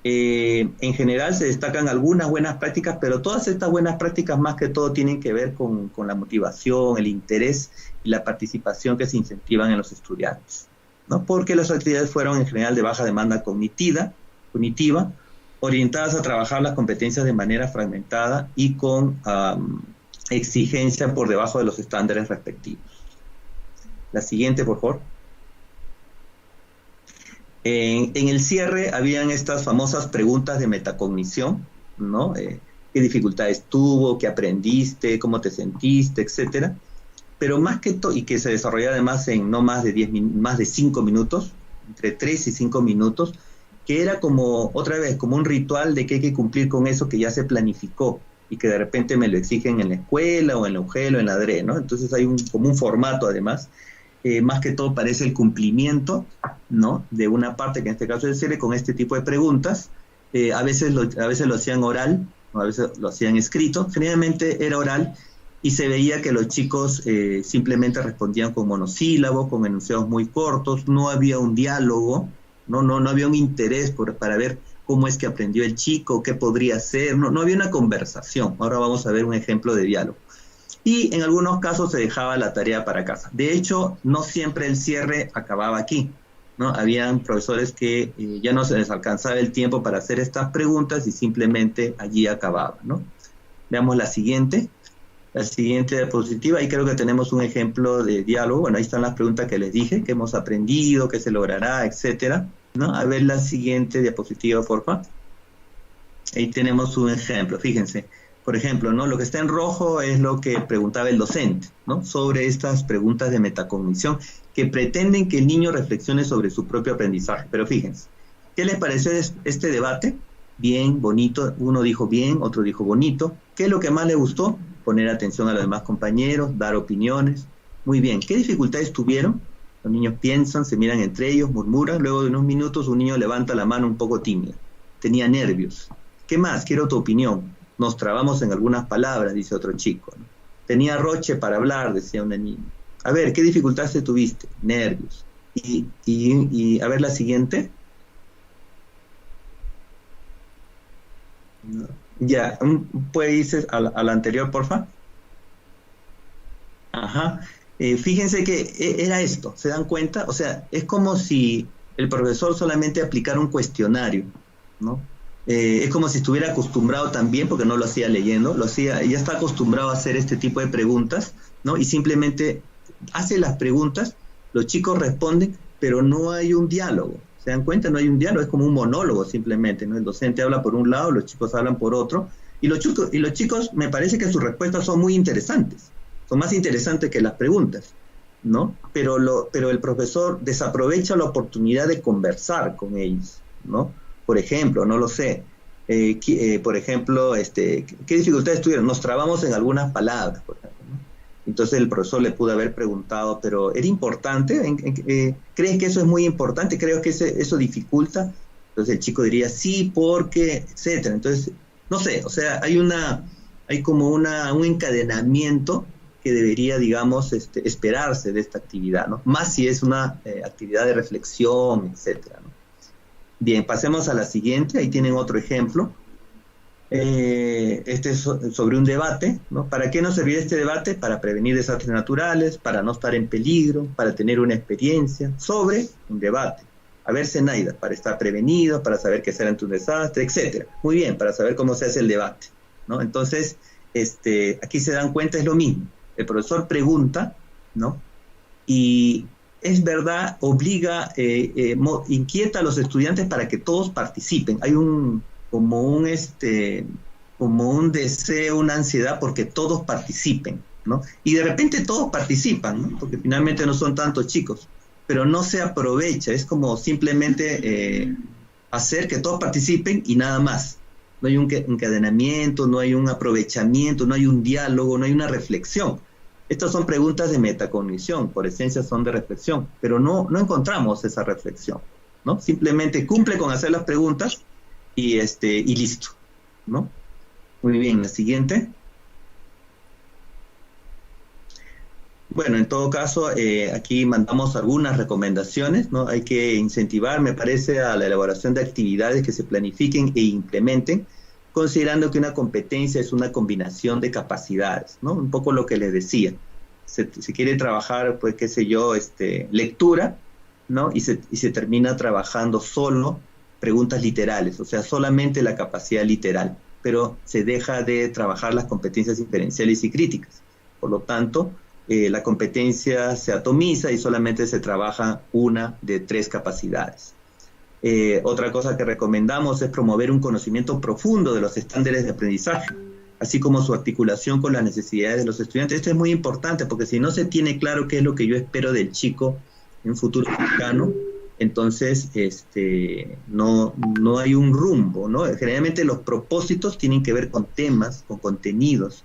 En general se destacan algunas buenas prácticas, pero todas estas buenas prácticas más que todo tienen que ver con la motivación, el interés y la participación que se incentivan en los estudiantes, ¿no? Porque las actividades fueron en general de baja demanda cognitiva, orientadas a trabajar las competencias de manera fragmentada y con exigencia por debajo de los estándares respectivos. La siguiente, por favor. En el cierre habían estas famosas preguntas de metacognición, ¿no? ¿Qué dificultades tuvo? ¿Qué aprendiste? ¿Cómo te sentiste? Etcétera. Pero más que todo, y que se desarrolla además en no más de más de 5 minutos, entre 3 y 5 minutos, que era como, otra vez, como un ritual de que hay que cumplir con eso que ya se planificó y que de repente me lo exigen en la escuela o en la UGEL o en la DRE, ¿no? Entonces hay como un formato además, más que todo parece el cumplimiento, ¿no? De una parte, que en este caso es el cierre, con este tipo de preguntas. A veces lo hacían oral, o a veces lo hacían escrito, generalmente era oral, y se veía que los chicos simplemente respondían con monosílabos, con enunciados muy cortos, no había un diálogo, no había un interés para ver cómo es que aprendió el chico, qué podría hacer, no había una conversación. Ahora vamos a ver un ejemplo de diálogo. Y en algunos casos se dejaba la tarea para casa. De hecho, no siempre el cierre acababa aquí, ¿no? Habían profesores que ya no se les alcanzaba el tiempo para hacer estas preguntas y simplemente allí acababa, ¿no? Veamos la siguiente diapositiva. Ahí creo que tenemos un ejemplo de diálogo. Bueno, ahí están las preguntas que les dije, qué hemos aprendido, qué se logrará, etcétera, ¿no? A ver la siguiente diapositiva, por favor. Ahí tenemos un ejemplo, fíjense. Por ejemplo, ¿no? Lo que está en rojo es lo que preguntaba el docente, ¿no? Sobre estas preguntas de metacognición que pretenden que el niño reflexione sobre su propio aprendizaje. Pero fíjense, ¿qué les pareció este debate? Bien, bonito. Uno dijo bien, otro dijo bonito. ¿Qué es lo que más le gustó? Poner atención a los demás compañeros, dar opiniones. Muy bien. ¿Qué dificultades tuvieron? Los niños piensan, se miran entre ellos, murmuran. Luego de unos minutos un niño levanta la mano un poco tímida. Tenía nervios. ¿Qué más? Quiero tu opinión. Nos trabamos en algunas palabras, dice otro chico, ¿no? Tenía roche para hablar, decía una niña. A ver, ¿qué dificultades tuviste? Nervios. Y a ver la siguiente. No. Ya, ¿puede irse a la anterior, porfa? Ajá. Fíjense que era esto, ¿se dan cuenta? O sea, es como si el profesor solamente aplicara un cuestionario, ¿no? Es como si estuviera acostumbrado también, porque no lo hacía leyendo, ya está acostumbrado a hacer este tipo de preguntas, ¿no? Y simplemente hace las preguntas, los chicos responden, pero no hay un diálogo. ¿Se dan cuenta? No hay un diálogo, es como un monólogo simplemente, ¿no? El docente habla por un lado, los chicos hablan por otro, y los chicos me parece que sus respuestas son muy interesantes, son más interesantes que las preguntas, ¿no? Pero el profesor desaprovecha la oportunidad de conversar con ellos, ¿no? Por ejemplo, no lo sé, por ejemplo, ¿qué dificultades tuvieron? Nos trabamos en algunas palabras, por ejemplo, ¿no? Entonces el profesor le pudo haber preguntado, ¿pero era importante? ¿Creen que eso es muy importante? ¿Creo que eso dificulta? Entonces el chico diría, sí, porque, etcétera. Entonces, no sé, o sea, hay como un encadenamiento que debería, digamos, esperarse de esta actividad, ¿no? Más si es una actividad de reflexión, etcétera, ¿no? Bien, pasemos a la siguiente. Ahí tienen otro ejemplo. Este es sobre un debate, ¿no? ¿Para qué nos serviría este debate? Para prevenir desastres naturales, para no estar en peligro, para tener una experiencia sobre un debate. A ver, Zenaida, para estar prevenido, para saber qué será ante un desastre, etcétera. Muy bien, para saber cómo se hace el debate, ¿no? Entonces, aquí se dan cuenta, es lo mismo. El profesor pregunta, ¿no? Y es verdad, obliga, inquieta a los estudiantes para que todos participen. Hay como un deseo, una ansiedad porque todos participen, ¿no? Y de repente todos participan, ¿no? Porque finalmente no son tantos chicos, pero no se aprovecha, es como simplemente hacer que todos participen y nada más. No hay un encadenamiento, no hay un aprovechamiento, no hay un diálogo, no hay una reflexión. Estas son preguntas de metacognición, por esencia son de reflexión, pero no encontramos esa reflexión, ¿no? Simplemente cumple con hacer las preguntas y listo, ¿no? Muy bien, la siguiente. Bueno, en todo caso, aquí mandamos algunas recomendaciones, ¿no? Hay que incentivar, me parece, a la elaboración de actividades que se planifiquen e implementen, considerando que una competencia es una combinación de capacidades, ¿no? Un poco lo que les decía. Se quiere trabajar, pues, qué sé yo, lectura, ¿no? Y se termina trabajando solo preguntas literales, o sea, solamente la capacidad literal, pero se deja de trabajar las competencias inferenciales y críticas. Por lo tanto, la competencia se atomiza y solamente se trabaja una de 3 capacidades. Otra cosa que recomendamos es promover un conocimiento profundo de los estándares de aprendizaje, así como su articulación con las necesidades de los estudiantes. Esto es muy importante porque si no se tiene claro qué es lo que yo espero del chico en un futuro cercano, entonces no hay un rumbo, ¿no? Generalmente los propósitos tienen que ver con temas, con contenidos,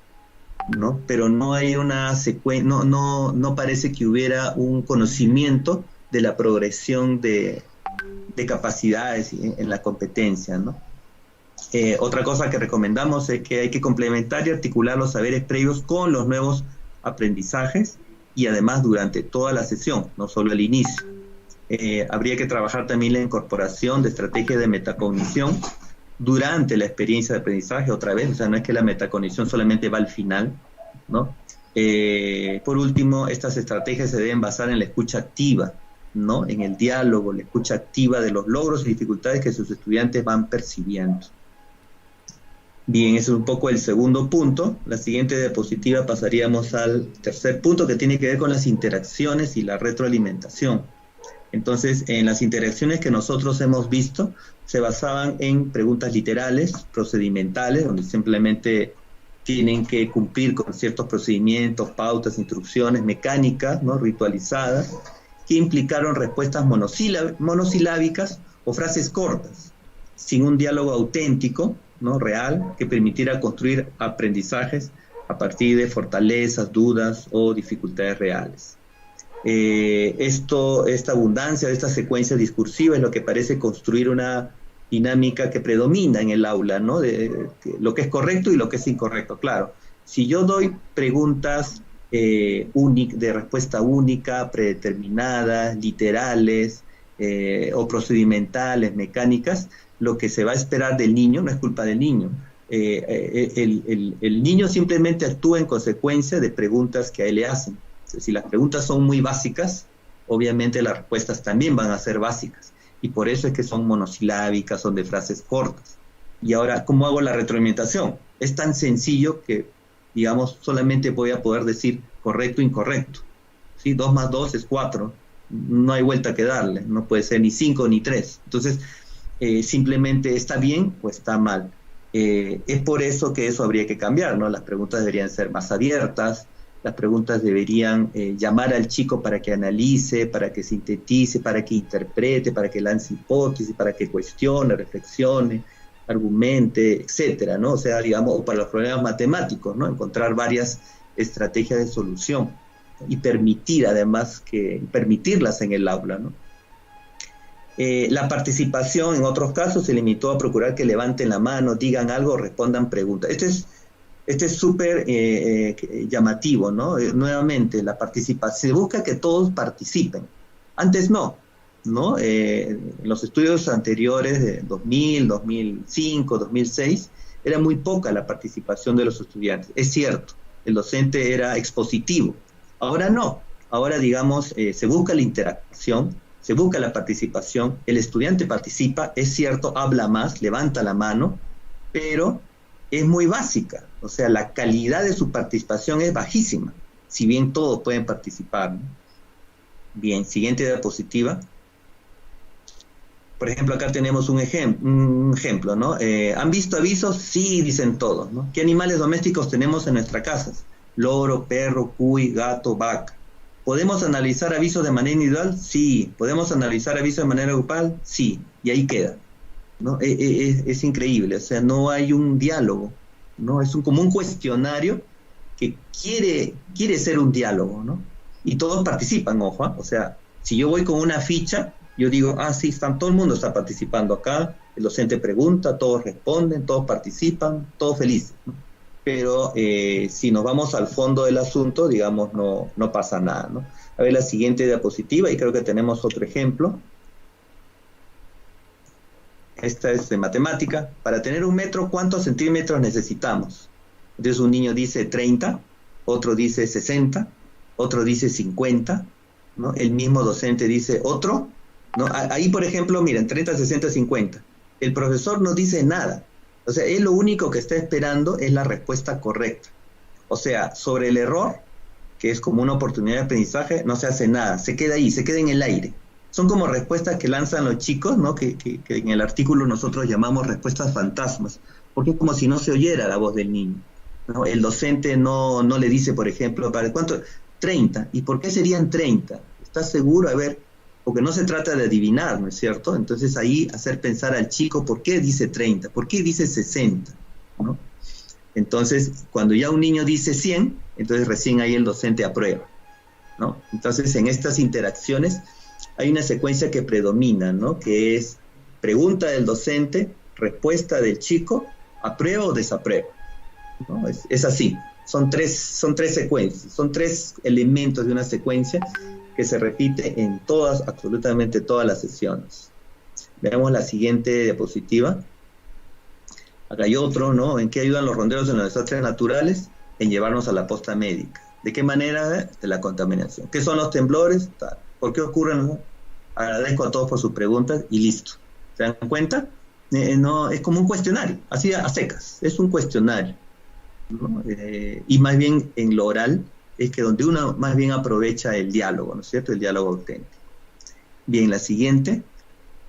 ¿no? Pero no hay una secuencia, no parece que hubiera un conocimiento de la progresión de capacidades en la competencia, ¿no? Otra cosa que recomendamos es que hay que complementar y articular los saberes previos con los nuevos aprendizajes y además durante toda la sesión, no solo al inicio. Habría que trabajar también la incorporación de estrategias de metacognición durante la experiencia de aprendizaje, otra vez, o sea, no es que la metacognición solamente va al final, ¿no? Por último, estas estrategias se deben basar en la escucha activa, ¿no? En el diálogo, la escucha activa de los logros y dificultades que sus estudiantes van percibiendo. Bien, ese es un poco el segundo punto. La siguiente diapositiva pasaríamos al tercer punto, que tiene que ver con las interacciones y la retroalimentación. Entonces, en las interacciones que nosotros hemos visto, se basaban en preguntas literales, procedimentales, donde simplemente tienen que cumplir con ciertos procedimientos, pautas, instrucciones mecánicas, ¿no? Ritualizadas, que implicaron respuestas monosilábicas o frases cortas, sin un diálogo auténtico, ¿no? Real, que permitiera construir aprendizajes a partir de fortalezas, dudas o dificultades reales. Esta abundancia de esta secuencia discursiva es lo que parece construir una dinámica que predomina en el aula, ¿no? De lo que es correcto y lo que es incorrecto. Claro, si yo doy preguntas de respuesta única, predeterminadas, literales o procedimentales, mecánicas, lo que se va a esperar del niño no es culpa del niño. El niño simplemente actúa en consecuencia de preguntas que a él le hacen. Si las preguntas son muy básicas, obviamente las respuestas también van a ser básicas. Y por eso es que son monosilábicas, son de frases cortas. Y ahora, ¿cómo hago la retroalimentación? Es tan sencillo que, digamos, solamente voy a poder decir correcto o incorrecto. ¿Sí? 2 más 2 es 4. No hay vuelta que darle. No puede ser ni 5 ni 3. Entonces, simplemente está bien o está mal. Es por eso que eso habría que cambiar, ¿no? Las preguntas deberían ser más abiertas. Las preguntas deberían llamar al chico para que analice, para que sintetice, para que interprete, para que lance hipótesis, para que cuestione, reflexione, argumente, etcétera, ¿no? O sea, digamos, o para los problemas matemáticos, ¿no? Encontrar varias estrategias de solución y permitir, además, permitirlas en el aula, ¿no? La participación, en otros casos, se limitó a procurar que levanten la mano, digan algo, respondan preguntas. Este es súper llamativo, ¿no? Nuevamente, la participación, se busca que todos participen. Antes no, ¿no? Los estudios anteriores de 2000, 2005, 2006, era muy poca la participación de los estudiantes. Es cierto, el docente era expositivo. Ahora no, ahora digamos, se busca la interacción, se busca la participación, el estudiante participa, es cierto, habla más, levanta la mano, pero es muy básica, o sea, la calidad de su participación es bajísima, si bien todos pueden participar, ¿no? Bien, siguiente diapositiva. Por ejemplo, acá tenemos un ejemplo, ¿no? ¿Han visto avisos? Sí, dicen todos, ¿no? ¿Qué animales domésticos tenemos en nuestras casas? Loro, perro, cuy, gato, vaca. ¿Podemos analizar avisos de manera individual? Sí. ¿Podemos analizar avisos de manera grupal? Sí. Y ahí queda, ¿no? Es increíble, o sea, no hay un diálogo, ¿no? Es como un cuestionario que quiere ser un diálogo, ¿no? Y todos participan, ojo, ¿eh? O sea, si yo voy con una ficha, yo digo, sí, todo el mundo está participando acá, el docente pregunta, todos responden, todos participan, todos felices, ¿no? Pero si nos vamos al fondo del asunto, digamos, no pasa nada, ¿no? A ver la siguiente diapositiva, y creo que tenemos otro ejemplo. Esta es de matemática. Para tener 1 metro, ¿cuántos centímetros necesitamos? Entonces un niño dice 30, otro dice 60, otro dice 50, ¿no? El mismo docente dice otro, ¿no? Ahí, por ejemplo, miren, 30, 60, 50. El profesor no dice nada. O sea, él lo único que está esperando es la respuesta correcta. O sea, sobre el error, que es como una oportunidad de aprendizaje, no se hace nada, se queda ahí, se queda en el aire. Son como respuestas que lanzan los chicos, ¿no? Que en el artículo nosotros llamamos respuestas fantasmas, porque es como si no se oyera la voz del niño, ¿no? El docente no le dice, por ejemplo, ¿para cuánto? 30. ¿Y por qué serían 30? ¿Estás seguro? A ver, porque no se trata de adivinar, ¿no es cierto? Entonces ahí hacer pensar al chico, ¿por qué dice 30? ¿Por qué dice 60? ¿No? Entonces, cuando ya un niño dice 100, entonces recién ahí el docente aprueba, ¿no? Entonces, en estas interacciones hay una secuencia que predomina, ¿no? Que es pregunta del docente, respuesta del chico, aprueba o desaprueba, ¿no? Es así. Son tres secuencias, son 3 elementos de una secuencia que se repite en absolutamente todas las sesiones. Veamos la siguiente diapositiva. Acá hay otro, ¿no? ¿En qué ayudan los ronderos en los desastres naturales? En llevarnos a la posta médica. ¿De qué manera? De la contaminación. ¿Qué son los temblores? ¿Por qué ocurren? ¿No? Agradezco a todos por sus preguntas y listo. ¿Se dan cuenta? No, es como un cuestionario, así a secas, es un cuestionario, ¿no? Y más bien en lo oral es que donde uno más bien aprovecha el diálogo, ¿no es cierto? El diálogo auténtico. Bien, la siguiente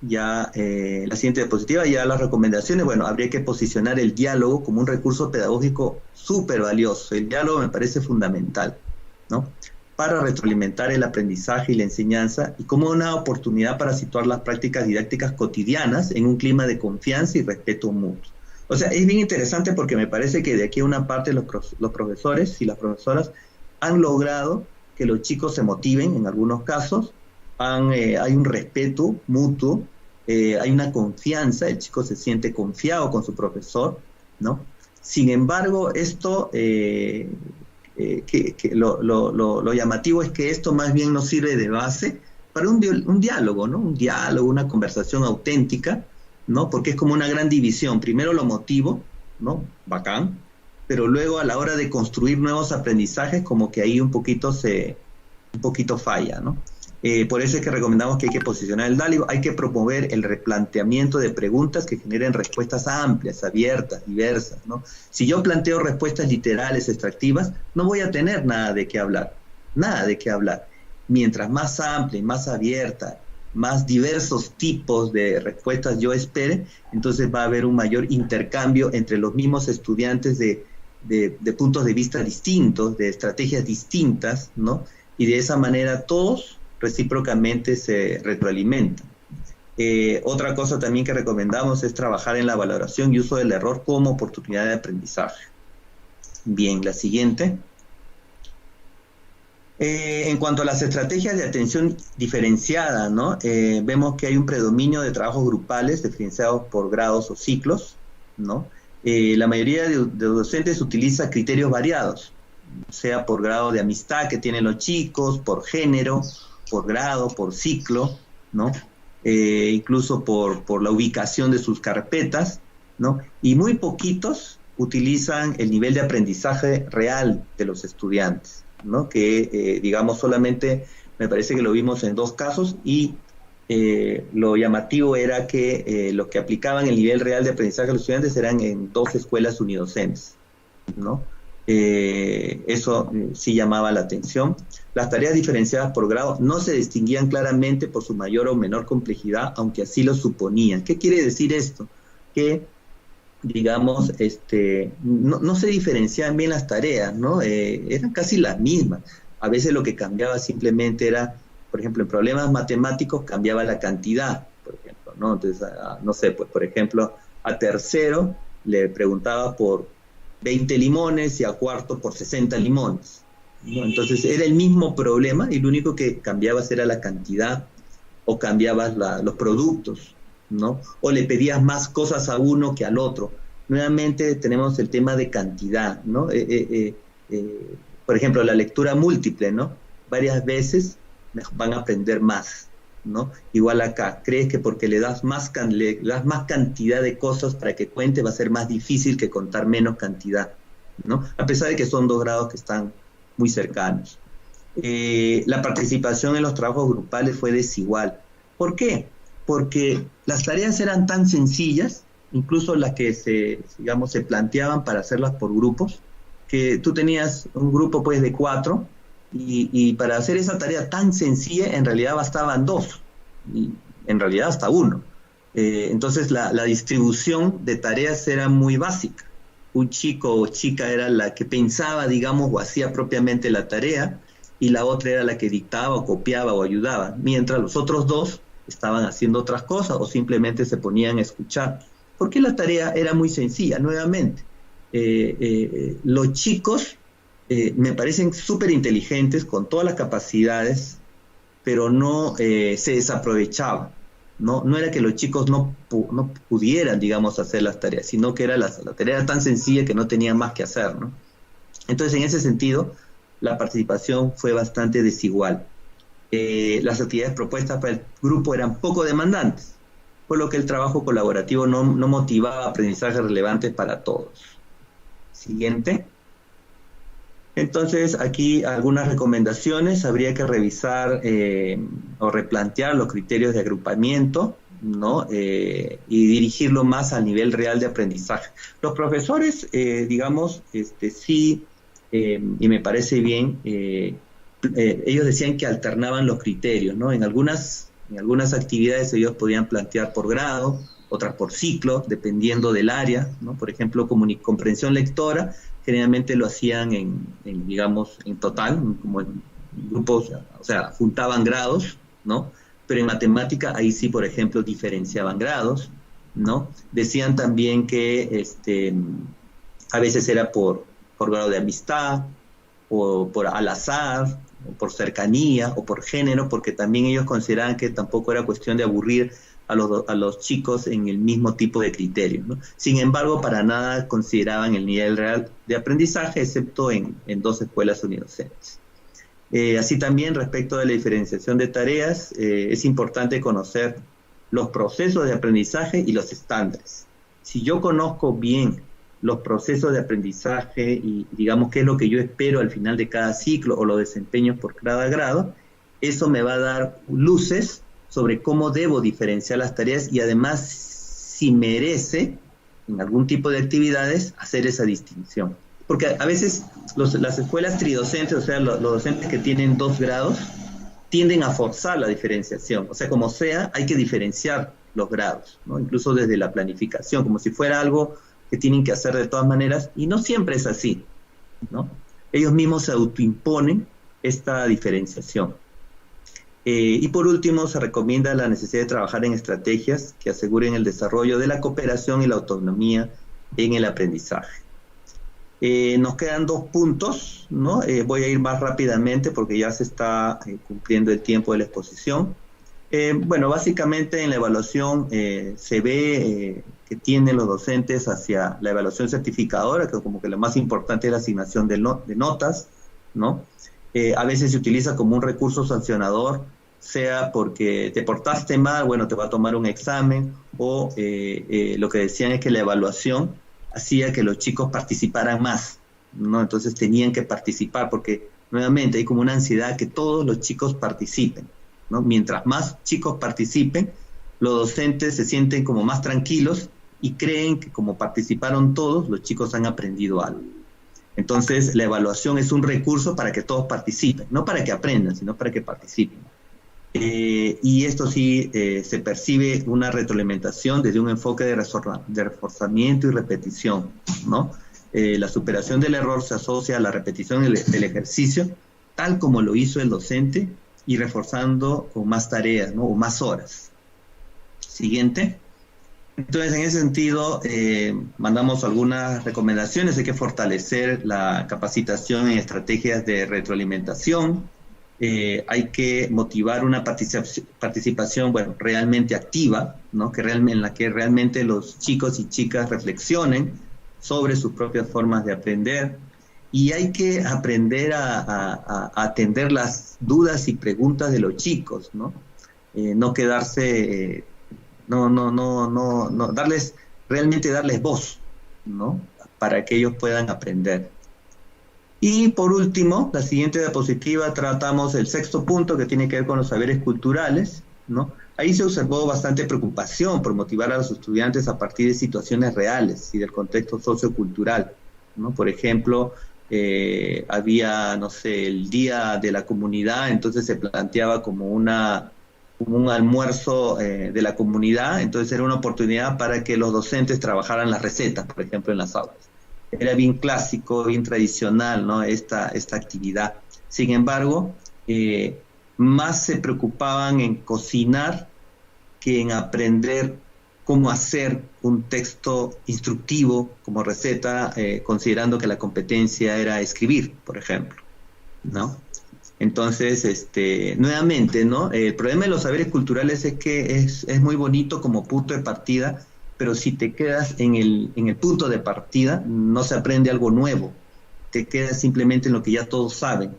diapositiva, ya las recomendaciones. Bueno, habría que posicionar el diálogo como un recurso pedagógico súper valioso. El diálogo me parece fundamental, ¿no? Para retroalimentar el aprendizaje y la enseñanza, y como una oportunidad para situar las prácticas didácticas cotidianas en un clima de confianza y respeto mutuo. O sea, es bien interesante porque me parece que de aquí a una parte los profesores y las profesoras han logrado que los chicos se motiven en algunos casos, hay un respeto mutuo, hay una confianza, el chico se siente confiado con su profesor, ¿no? Sin embargo, esto, lo llamativo es que esto más bien nos sirve de base para un diálogo, ¿no? Un diálogo, una conversación auténtica, ¿no? Porque es como una gran división. Primero lo motivo, ¿no? Bacán, pero luego a la hora de construir nuevos aprendizajes, como que ahí un poquito falla, ¿no? Por eso es que recomendamos que hay que posicionar el diálogo, hay que promover el replanteamiento de preguntas que generen respuestas amplias, abiertas, diversas, ¿no? Si yo planteo respuestas literales, extractivas, no voy a tener nada de qué hablar. Mientras más amplia y más abierta, más diversos tipos de respuestas yo espere, entonces va a haber un mayor intercambio entre los mismos estudiantes de puntos de vista distintos, de estrategias distintas, ¿no? Y de esa manera todos recíprocamente se retroalimentan. Otra cosa también que recomendamos es trabajar en la valoración y uso del error como oportunidad de aprendizaje. Bien, la siguiente. En cuanto a las estrategias de atención diferenciada, ¿no? Vemos que hay un predominio de trabajos grupales diferenciados por grados o ciclos, ¿no? La mayoría de docentes utiliza criterios variados, sea por grado de amistad que tienen los chicos, por género, por grado, por ciclo, ¿no? Incluso por la ubicación de sus carpetas, ¿no? Y muy poquitos utilizan el nivel de aprendizaje real de los estudiantes, ¿no? Que, digamos, solamente me parece que lo vimos en 2 casos y lo llamativo era que los que aplicaban el nivel real de aprendizaje a los estudiantes eran en 2 escuelas unidocentes, ¿no? Eso sí llamaba la atención. Las tareas diferenciadas por grado no se distinguían claramente por su mayor o menor complejidad, aunque así lo suponían. ¿Qué quiere decir esto? Que, digamos, no se diferenciaban bien las tareas, ¿no? Eran casi las mismas. A veces lo que cambiaba simplemente era, por ejemplo, en problemas matemáticos cambiaba la cantidad, por ejemplo, ¿no? Entonces, no sé, pues, por ejemplo, a tercero le preguntaba por 20 limones y a cuarto por 60 limones, ¿no? Entonces era el mismo problema y lo único que cambiabas era la cantidad o cambiabas los productos, ¿no? O le pedías más cosas a uno que al otro. Nuevamente tenemos el tema de cantidad, ¿no? Por ejemplo, la lectura múltiple, ¿no? Varias veces van a aprender más, ¿no? Igual acá, crees que porque le das más cantidad de cosas para que cuente va a ser más difícil que contar menos cantidad, ¿no? A pesar de que son 2 grados que están muy cercanos. La participación en los trabajos grupales fue desigual. ¿Por qué? Porque las tareas eran tan sencillas, incluso las que se planteaban para hacerlas por grupos, que tú tenías un grupo pues de 4 y para hacer esa tarea tan sencilla en realidad bastaban 2 y en realidad hasta 1. Entonces la distribución de tareas era muy básica. Un chico o chica era la que pensaba, digamos, o hacía propiamente la tarea y la otra era la que dictaba o copiaba o ayudaba, mientras los otros 2 estaban haciendo otras cosas o simplemente se ponían a escuchar. Porque la tarea era muy sencilla, nuevamente. Los chicos me parecen súper inteligentes, con todas las capacidades, pero no se desaprovechaban, ¿no? No era que los chicos no pudieran, digamos, hacer las tareas, sino que la tarea era tan sencilla que no tenían más que hacer, ¿no? Entonces, en ese sentido, la participación fue bastante desigual. Las actividades propuestas para el grupo eran poco demandantes, por lo que el trabajo colaborativo no motivaba aprendizajes relevantes para todos. Siguiente. Entonces, aquí algunas recomendaciones. Habría que revisar o replantear los criterios de agrupamiento, ¿no? Y dirigirlo más al nivel real de aprendizaje. Los profesores, digamos, sí, y me parece bien, ellos decían que alternaban los criterios, ¿no? En algunas actividades ellos podían plantear por grado, otras por ciclo, dependiendo del área, ¿no? Por ejemplo, comprensión lectora, generalmente lo hacían digamos, en total, como en grupos, o sea, juntaban grados, ¿no? Pero en matemática, ahí sí, por ejemplo, diferenciaban grados, ¿no? Decían también que a veces era por grado de amistad, o por al azar, o por cercanía, o por género, porque también ellos consideraban que tampoco era cuestión de aburrir a los chicos en el mismo tipo de criterios, ¿no? Sin embargo, para nada consideraban el nivel real de aprendizaje, excepto en 2 escuelas unidocentes. Así también, respecto de la diferenciación de tareas, es importante conocer los procesos de aprendizaje y los estándares. Si yo conozco bien los procesos de aprendizaje y, digamos, qué es lo que yo espero al final de cada ciclo o los desempeños por cada grado, eso me va a dar luces sobre cómo debo diferenciar las tareas y además si merece en algún tipo de actividades hacer esa distinción. Porque a veces las escuelas tridocentes, o sea, los docentes que tienen 2 grados, tienden a forzar la diferenciación. O sea, como sea, hay que diferenciar los grados, ¿no? Incluso desde la planificación, como si fuera algo que tienen que hacer de todas maneras, y no siempre es así, ¿no? Ellos mismos se autoimponen esta diferenciación. Y por último, se recomienda la necesidad de trabajar en estrategias que aseguren el desarrollo de la cooperación y la autonomía en el aprendizaje. Nos quedan 2 puntos, ¿no? Voy a ir más rápidamente porque ya se está cumpliendo el tiempo de la exposición. Bueno, básicamente en la evaluación se ve que tienen los docentes hacia la evaluación certificadora, que como que lo más importante es la asignación de notas, ¿no? A veces se utiliza como un recurso sancionador sea porque te portaste mal, bueno, te va a tomar un examen, o lo que decían es que la evaluación hacía que los chicos participaran más, ¿no? Entonces tenían que participar porque nuevamente hay como una ansiedad que todos los chicos participen, ¿no? Mientras más chicos participen, los docentes se sienten como más tranquilos y creen que como participaron todos, los chicos han aprendido algo. Entonces la evaluación es un recurso para que todos participen, no para que aprendan, sino para que participen. Y esto sí se percibe una retroalimentación desde un enfoque de reforzamiento y repetición, ¿no? La superación del error se asocia a la repetición del ejercicio, tal como lo hizo el docente, y reforzando con más tareas, ¿no? O más horas. Siguiente. Entonces, en ese sentido, mandamos algunas recomendaciones. Hay que fortalecer la capacitación en estrategias de retroalimentación. Hay que motivar una participación, bueno, realmente activa, ¿no? En la que realmente los chicos y chicas reflexionen sobre sus propias formas de aprender. Y hay que aprender a atender las dudas y preguntas de los chicos, ¿no? No quedarse... realmente darles voz, ¿no? Para que ellos puedan aprender. Y por último, la siguiente diapositiva, tratamos el sexto punto que tiene que ver con los saberes culturales, ¿no? Ahí se observó bastante preocupación por motivar a los estudiantes a partir de situaciones reales y del contexto sociocultural, ¿no? Por ejemplo, había, no sé, el Día de la Comunidad, entonces se planteaba como un almuerzo de la comunidad, entonces era una oportunidad para que los docentes trabajaran las recetas, por ejemplo, en las aulas. Era bien clásico, bien tradicional, ¿no? Esta actividad. Sin embargo, más se preocupaban en cocinar que en aprender cómo hacer un texto instructivo como receta, considerando que la competencia era escribir, por ejemplo, ¿no? Entonces, nuevamente, ¿no? El problema de los saberes culturales es que es muy bonito como punto de partida, pero si te quedas en el punto de partida, no se aprende algo nuevo, te quedas simplemente en lo que ya todos saben,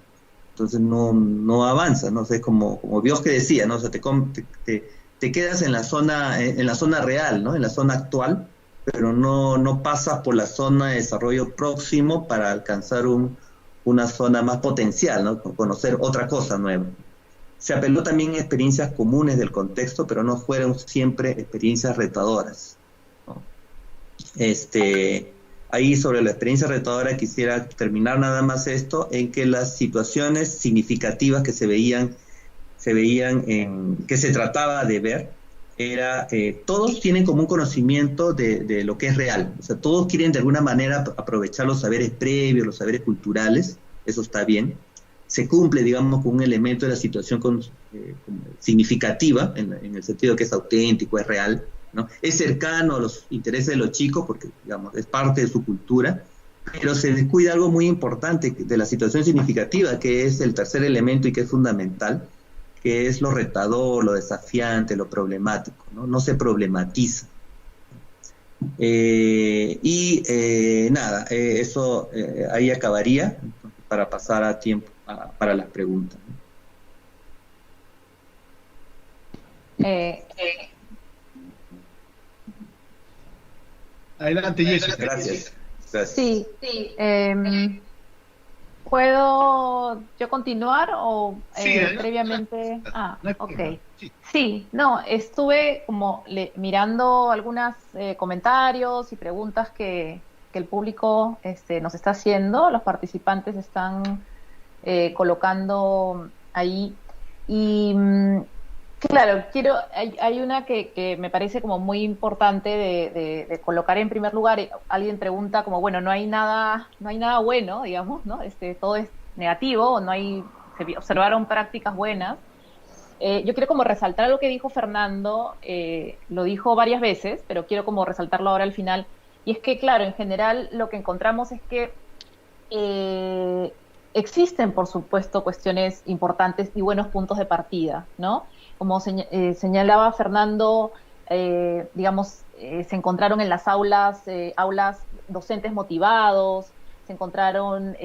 entonces no avanza, no sé, como Dios que decía, ¿no? O sea, te quedas en la zona real, ¿no? En la zona actual, pero no pasas por la zona de desarrollo próximo para alcanzar una zona más potencial, ¿no? Conocer otra cosa nueva. Se apeló también a experiencias comunes del contexto, pero no fueron siempre experiencias retadoras, ¿no? Ahí sobre la experiencia retadora quisiera terminar nada más esto, en que las situaciones significativas que se veían que se trataba de ver, era, todos tienen como un conocimiento de lo que es real, o sea, todos quieren de alguna manera aprovechar los saberes previos, los saberes culturales, eso está bien, se cumple, digamos, con un elemento de la situación significativa, en el sentido que es auténtico, es real, ¿no? Es cercano a los intereses de los chicos, porque, digamos, es parte de su cultura, pero se descuida algo muy importante de la situación significativa, que es el tercer elemento y que es fundamental, que es lo retador, lo desafiante, lo problemático, ¿no? No se problematiza. Nada, eso ahí acabaría, para pasar a tiempo para las preguntas, ¿no? Adelante, Jessica. Gracias. Sí. ¿Puedo yo continuar o Sí, previamente? No hay Ok. problema. Sí. Sí, no, estuve como mirando algunos comentarios y preguntas que el público nos está haciendo, los participantes están colocando ahí. Y claro, hay una que me parece como muy importante de colocar en primer lugar. Alguien pregunta como, bueno, no hay nada bueno, digamos, ¿no? Todo es negativo, se observaron prácticas buenas. Yo quiero como resaltar lo que dijo Fernando, lo dijo varias veces, pero quiero como resaltarlo ahora al final. Y es que, claro, en general lo que encontramos es que existen, por supuesto, cuestiones importantes y buenos puntos de partida, ¿no? Como señalaba Fernando, digamos, se encontraron en las aulas docentes motivados, se encontraron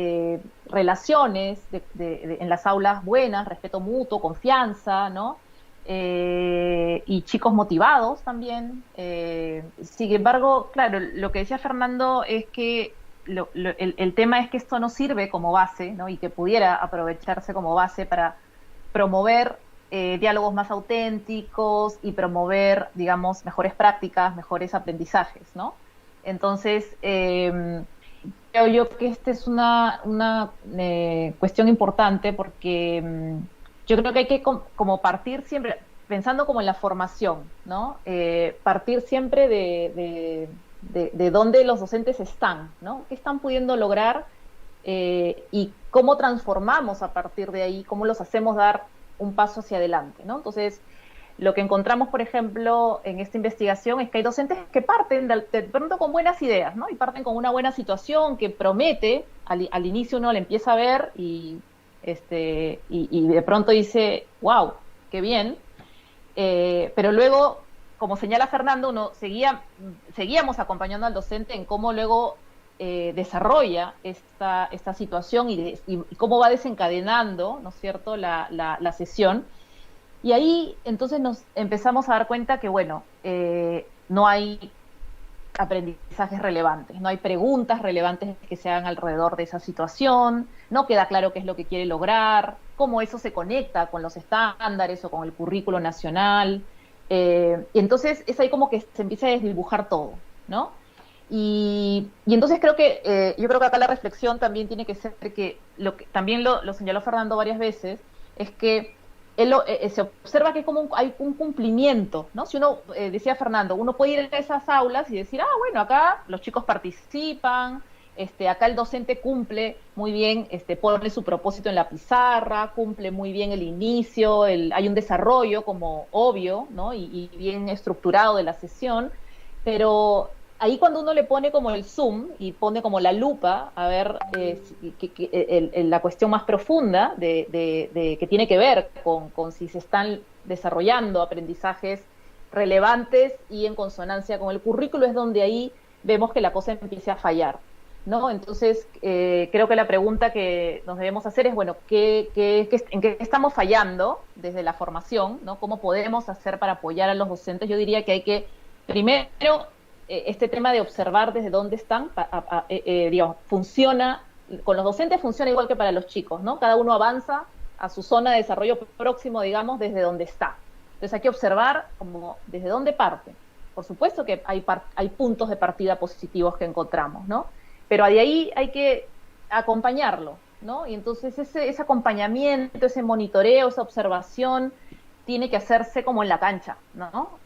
relaciones en las aulas buenas, respeto mutuo, confianza, ¿no? Y chicos motivados también. Sin embargo, claro, lo que decía Fernando es que el tema es que esto no sirve como base, ¿no? Y que pudiera aprovecharse como base para promover diálogos más auténticos y promover, digamos, mejores prácticas, mejores aprendizajes, ¿no? Entonces, creo yo que esta es una cuestión importante porque yo creo que hay que como partir siempre, pensando como en la formación, ¿no? Partir siempre de dónde los docentes están, ¿no? ¿Qué están pudiendo lograr y cómo transformamos a partir de ahí, cómo los hacemos dar un paso hacia adelante, ¿no? Entonces, lo que encontramos, por ejemplo, en esta investigación es que hay docentes que parten de pronto con buenas ideas, ¿no? Y parten con una buena situación que promete, al inicio uno le empieza a ver y de pronto dice, wow, qué bien, pero luego, como señala Fernando, seguíamos acompañando al docente en cómo luego desarrolla esta situación y cómo va desencadenando, ¿no es cierto?, la sesión. Y ahí entonces nos empezamos a dar cuenta que, bueno, no hay aprendizajes relevantes, no hay preguntas relevantes que se hagan alrededor de esa situación, no queda claro qué es lo que quiere lograr, cómo eso se conecta con los estándares o con el currículo nacional, y entonces es ahí como que se empieza a desdibujar todo, ¿no? Y entonces creo que, yo creo que acá la reflexión también tiene que ser que, también lo señaló Fernando varias veces, es que se observa que hay un cumplimiento, ¿no? Si uno, decía Fernando, uno puede ir a esas aulas y decir, bueno, acá los chicos participan, acá el docente cumple muy bien, pone su propósito en la pizarra, cumple muy bien el inicio, hay un desarrollo como obvio, ¿no? Y bien estructurado de la sesión, pero ahí cuando uno le pone como el zoom y pone como la lupa a ver la cuestión más profunda que tiene que ver con si se están desarrollando aprendizajes relevantes y en consonancia con el currículo, es donde ahí vemos que la cosa empieza a fallar, ¿no? Entonces, creo que la pregunta que nos debemos hacer es, bueno, ¿en qué estamos fallando desde la formación, ¿no? ¿Cómo podemos hacer para apoyar a los docentes? Yo diría que hay que, primero, este tema de observar desde dónde están, digamos, funciona, con los docentes funciona igual que para los chicos, ¿no? Cada uno avanza a su zona de desarrollo próximo, digamos, desde donde está. Entonces hay que observar como desde dónde parte. Por supuesto que hay puntos de partida positivos que encontramos, ¿no? Pero de ahí hay que acompañarlo, ¿no? Y entonces ese acompañamiento, ese monitoreo, esa observación tiene que hacerse como en la cancha, ¿no?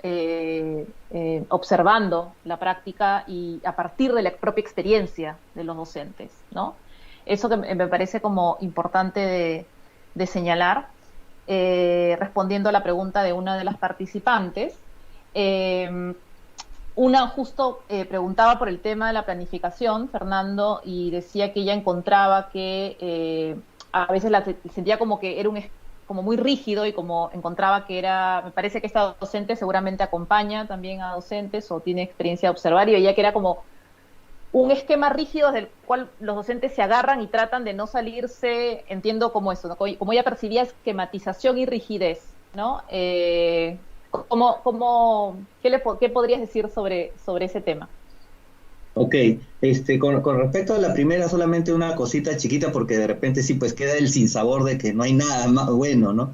Observando la práctica y a partir de la propia experiencia de los docentes, ¿no? Eso que me parece como importante de señalar, respondiendo a la pregunta de una de las participantes. Una justo preguntaba por el tema de la planificación, Fernando, y decía que ella encontraba que a veces sentía como que era como muy rígido y como encontraba que me parece que esta docente seguramente acompaña también a docentes o tiene experiencia de observar, y veía que era como un esquema rígido del cual los docentes se agarran y tratan de no salirse, entiendo como eso, ¿no? Como ella percibía esquematización y rigidez, ¿no? ¿Qué podrías decir sobre ese tema? Ok, con respecto a la primera, solamente una cosita chiquita, porque de repente sí, pues queda el sinsabor de que no hay nada más bueno, ¿no?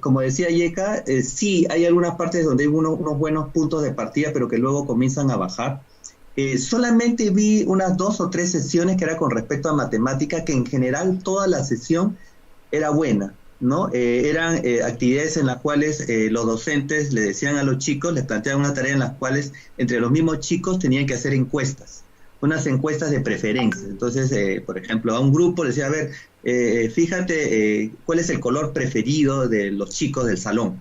Como decía Yeka, sí hay algunas partes donde hay unos buenos puntos de partida, pero que luego comienzan a bajar. Solamente vi unas 2 o 3 sesiones que era con respecto a matemática, que en general toda la sesión era buena, ¿no? Eran actividades en las cuales los docentes le decían a los chicos, les planteaban una tarea en las cuales entre los mismos chicos tenían que hacer encuestas, unas encuestas de preferencia. Entonces, por ejemplo, a un grupo le decía, a ver, fíjate cuál es el color preferido de los chicos del salón,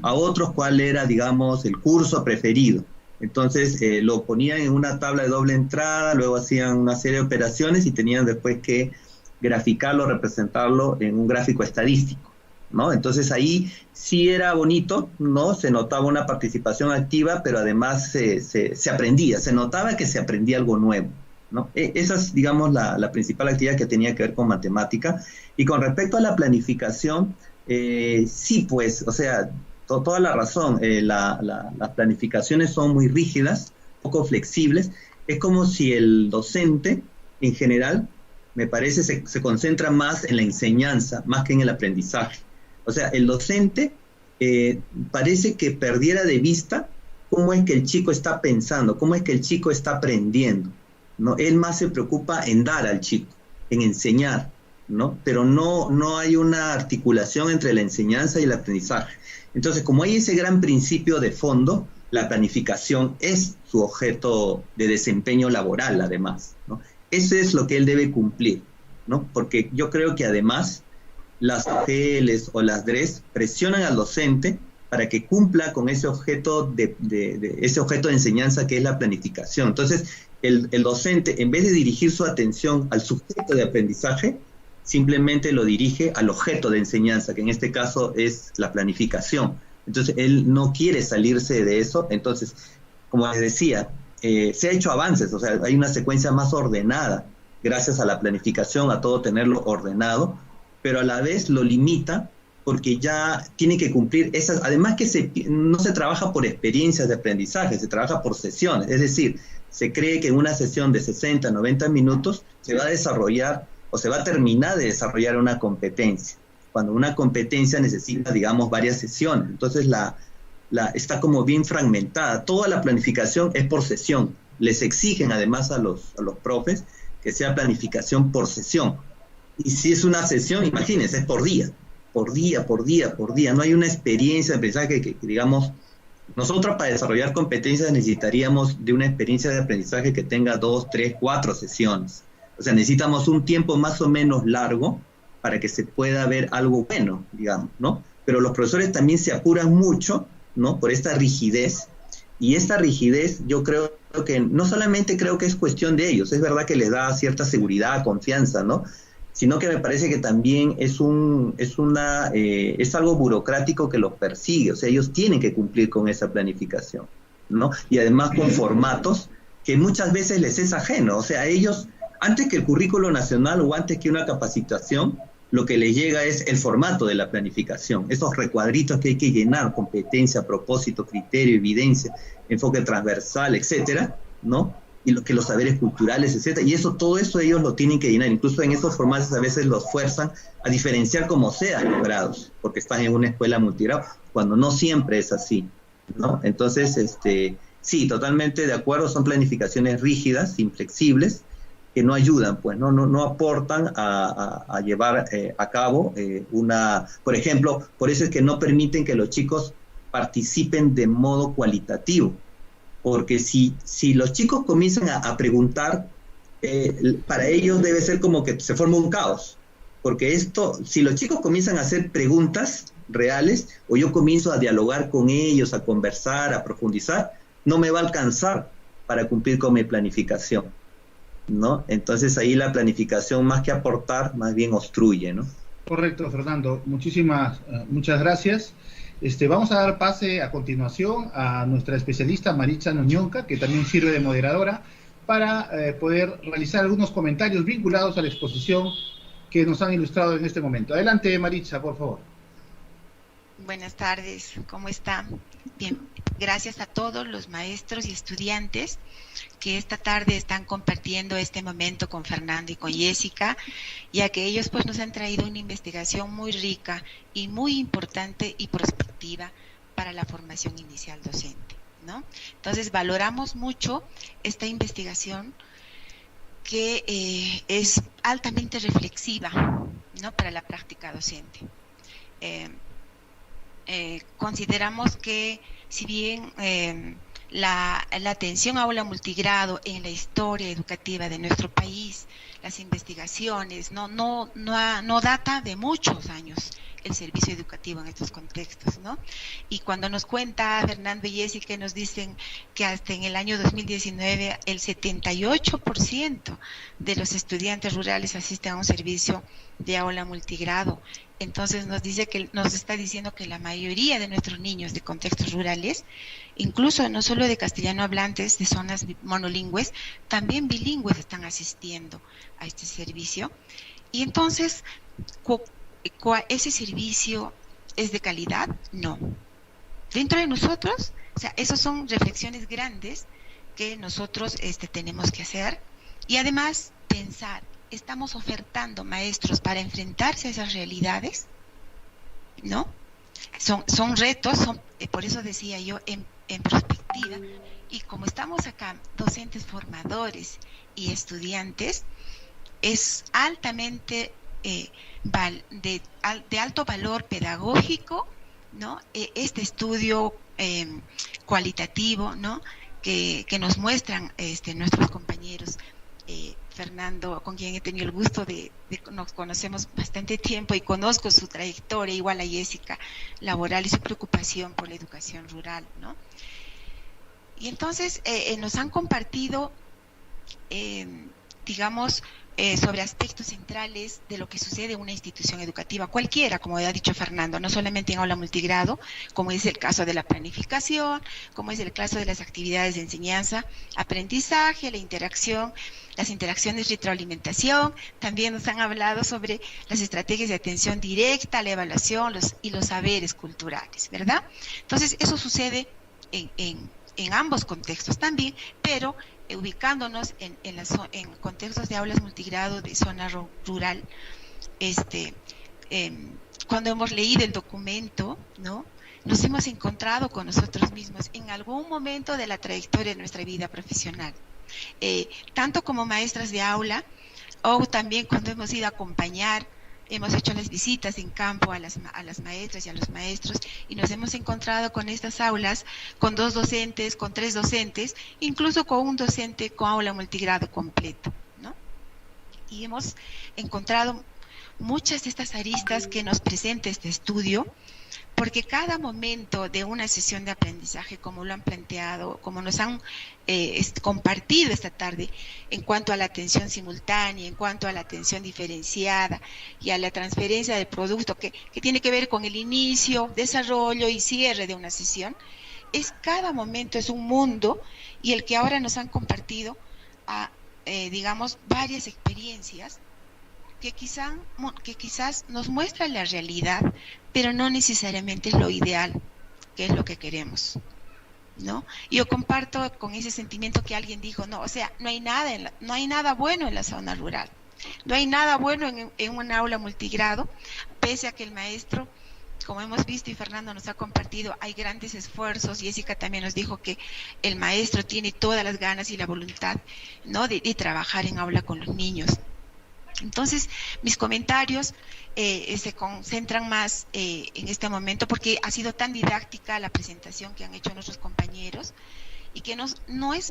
a otros cuál era, digamos, el curso preferido. Entonces lo ponían en una tabla de doble entrada, luego hacían una serie de operaciones y tenían después que graficarlo, representarlo en un gráfico estadístico, ¿no? Entonces ahí sí era bonito, ¿no? Se notaba una participación activa, pero además se aprendía, se notaba que se aprendía algo nuevo, ¿no? Esa es, digamos, la principal actividad que tenía que ver con matemática. Y con respecto a la planificación, sí, pues, o sea, toda la razón, las planificaciones son muy rígidas, poco flexibles. Es como si el docente, en general, me parece, se concentra más en la enseñanza, más que en el aprendizaje. O sea, el docente parece que perdiera de vista cómo es que el chico está pensando, cómo es que el chico está aprendiendo, ¿no? Él más se preocupa en dar al chico, en enseñar, ¿no? Pero no hay una articulación entre la enseñanza y el aprendizaje. Entonces, como hay ese gran principio de fondo, la planificación es su objeto de desempeño laboral, además, ¿no? Eso es lo que él debe cumplir, ¿no? Porque yo creo que además las OGLs o las DRES presionan al docente para que cumpla con ese objeto ese objeto de enseñanza que es la planificación. Entonces, el docente, en vez de dirigir su atención al sujeto de aprendizaje, simplemente lo dirige al objeto de enseñanza, que en este caso es la planificación. Entonces, él no quiere salirse de eso. Entonces, como les decía, se ha hecho avances, o sea, hay una secuencia más ordenada, gracias a la planificación, a todo tenerlo ordenado, pero a la vez lo limita porque ya tiene que cumplir esas, además que no se trabaja por experiencias de aprendizaje, se trabaja por sesiones, es decir, se cree que en una sesión de 60, 90 minutos se va a desarrollar o se va a terminar de desarrollar una competencia, cuando una competencia necesita, digamos, varias sesiones. Entonces está como bien fragmentada. Toda la planificación es por sesión. Les exigen además a los profes que sea planificación por sesión. Y si es una sesión, imagínense, es por día. No hay una experiencia de aprendizaje que digamos, nosotros para desarrollar competencias necesitaríamos de una experiencia de aprendizaje que tenga 2, 3, 4 sesiones. O sea, necesitamos un tiempo más o menos largo para que se pueda ver algo bueno, digamos, ¿no? Pero los profesores también se apuran mucho, ¿no? Por esta rigidez, y esta rigidez yo creo que no solamente creo que es cuestión de ellos, es verdad que les da cierta seguridad, confianza, ¿no? Sino que me parece que también es algo burocrático que los persigue, o sea, ellos tienen que cumplir con esa planificación, ¿no? Y además con formatos que muchas veces les es ajeno, o sea, ellos, antes que el currículo nacional o antes que una capacitación, lo que les llega es el formato de la planificación, esos recuadritos que hay que llenar, competencia, propósito, criterio, evidencia, enfoque transversal, etcétera, ¿no? Y los saberes culturales, etcétera, y todo eso ellos lo tienen que llenar. Incluso en esos formatos a veces los fuerzan a diferenciar como sea los grados, porque están en una escuela multigrado, cuando no siempre es así, ¿no? Entonces, sí, totalmente de acuerdo, son planificaciones rígidas, inflexibles, que no ayudan, pues, no aportan a llevar a cabo por ejemplo, por eso es que no permiten que los chicos participen de modo cualitativo, porque si los chicos comienzan a preguntar, para ellos debe ser como que se forma un caos, porque si los chicos comienzan a hacer preguntas reales, o yo comienzo a dialogar con ellos, a conversar, a profundizar, no me va a alcanzar para cumplir con mi planificación, ¿no? Entonces ahí la planificación, más que aportar, más bien obstruye, ¿no? Correcto, Fernando. Muchas gracias. Vamos a dar pase a continuación a nuestra especialista Maritza Noñonca, que también sirve de moderadora, para poder realizar algunos comentarios vinculados a la exposición que nos han ilustrado en este momento. Adelante, Maritza, por favor. Buenas tardes, ¿cómo están? Bien, gracias a todos los maestros y estudiantes que esta tarde están compartiendo este momento con Fernando y con Jessica, ya que ellos pues nos han traído una investigación muy rica y muy importante y prospectiva para la formación inicial docente, ¿no? Entonces valoramos mucho esta investigación que es altamente reflexiva, ¿no? Para la práctica docente. Consideramos que si bien la atención a aula multigrado en la historia educativa de nuestro país, las investigaciones no data de muchos años, el servicio educativo en estos contextos, ¿no? Y cuando nos cuenta Fernando y Jessica, nos dicen que hasta en el año 2019 el 78% de los estudiantes rurales asisten a un servicio de aula multigrado. Entonces nos está diciendo que la mayoría de nuestros niños de contextos rurales, incluso no solo de castellano hablantes, de zonas monolingües, también bilingües están asistiendo a este servicio. Y entonces, ¿ese servicio es de calidad? No. Dentro de nosotros, o sea, esas son reflexiones grandes que nosotros tenemos que hacer, y además pensar, ¿estamos ofertando maestros para enfrentarse a esas realidades? ¿No? Son retos, por eso decía yo, en perspectiva, y como estamos acá, docentes formadores y estudiantes, es altamente de alto valor pedagógico, ¿no? Este estudio cualitativo, ¿no? que nos muestran nuestros compañeros. Fernando, con quien he tenido el gusto nos conocemos bastante tiempo y conozco su trayectoria, igual a Jessica, laboral, y su preocupación por la educación rural, ¿no? Y entonces nos han compartido, digamos, sobre aspectos centrales de lo que sucede en una institución educativa, cualquiera, como ha dicho Fernando, no solamente en aula multigrado, como es el caso de la planificación, como es el caso de las actividades de enseñanza, aprendizaje, la interacción, las interacciones de retroalimentación. También nos han hablado sobre las estrategias de atención directa, la evaluación y los saberes culturales, ¿verdad? Entonces, eso sucede en ambos contextos también, pero ubicándonos en contextos de aulas multigrado de zona rural, cuando hemos leído el documento, ¿no? Nos hemos encontrado con nosotros mismos en algún momento de la trayectoria de nuestra vida profesional, tanto como maestras de aula, o también cuando hemos ido a acompañar, hemos hecho las visitas en campo a las maestras y a los maestros, y nos hemos encontrado con estas aulas, con 2 docentes, con 3 docentes, incluso con un docente con aula multigrado completo, ¿no? Y hemos encontrado muchas de estas aristas que nos presenta este estudio, porque cada momento de una sesión de aprendizaje, como lo han planteado, como nos han compartido esta tarde, en cuanto a la atención simultánea, en cuanto a la atención diferenciada y a la transferencia del producto, que tiene que ver con el inicio, desarrollo y cierre de una sesión, cada momento es un mundo, y el que ahora nos han compartido, digamos, varias experiencias, que quizás nos muestra la realidad, pero no necesariamente es lo ideal, que es lo que queremos, ¿no? Yo comparto con ese sentimiento que alguien dijo, no, o sea, no hay nada bueno en la zona rural, no hay nada bueno en una aula multigrado, pese a que el maestro, como hemos visto y Fernando nos ha compartido, hay grandes esfuerzos. Jessica también nos dijo que el maestro tiene todas las ganas y la voluntad, ¿no?, de trabajar en aula con los niños. Entonces, mis comentarios se concentran más en este momento, porque ha sido tan didáctica la presentación que han hecho nuestros compañeros, y que nos es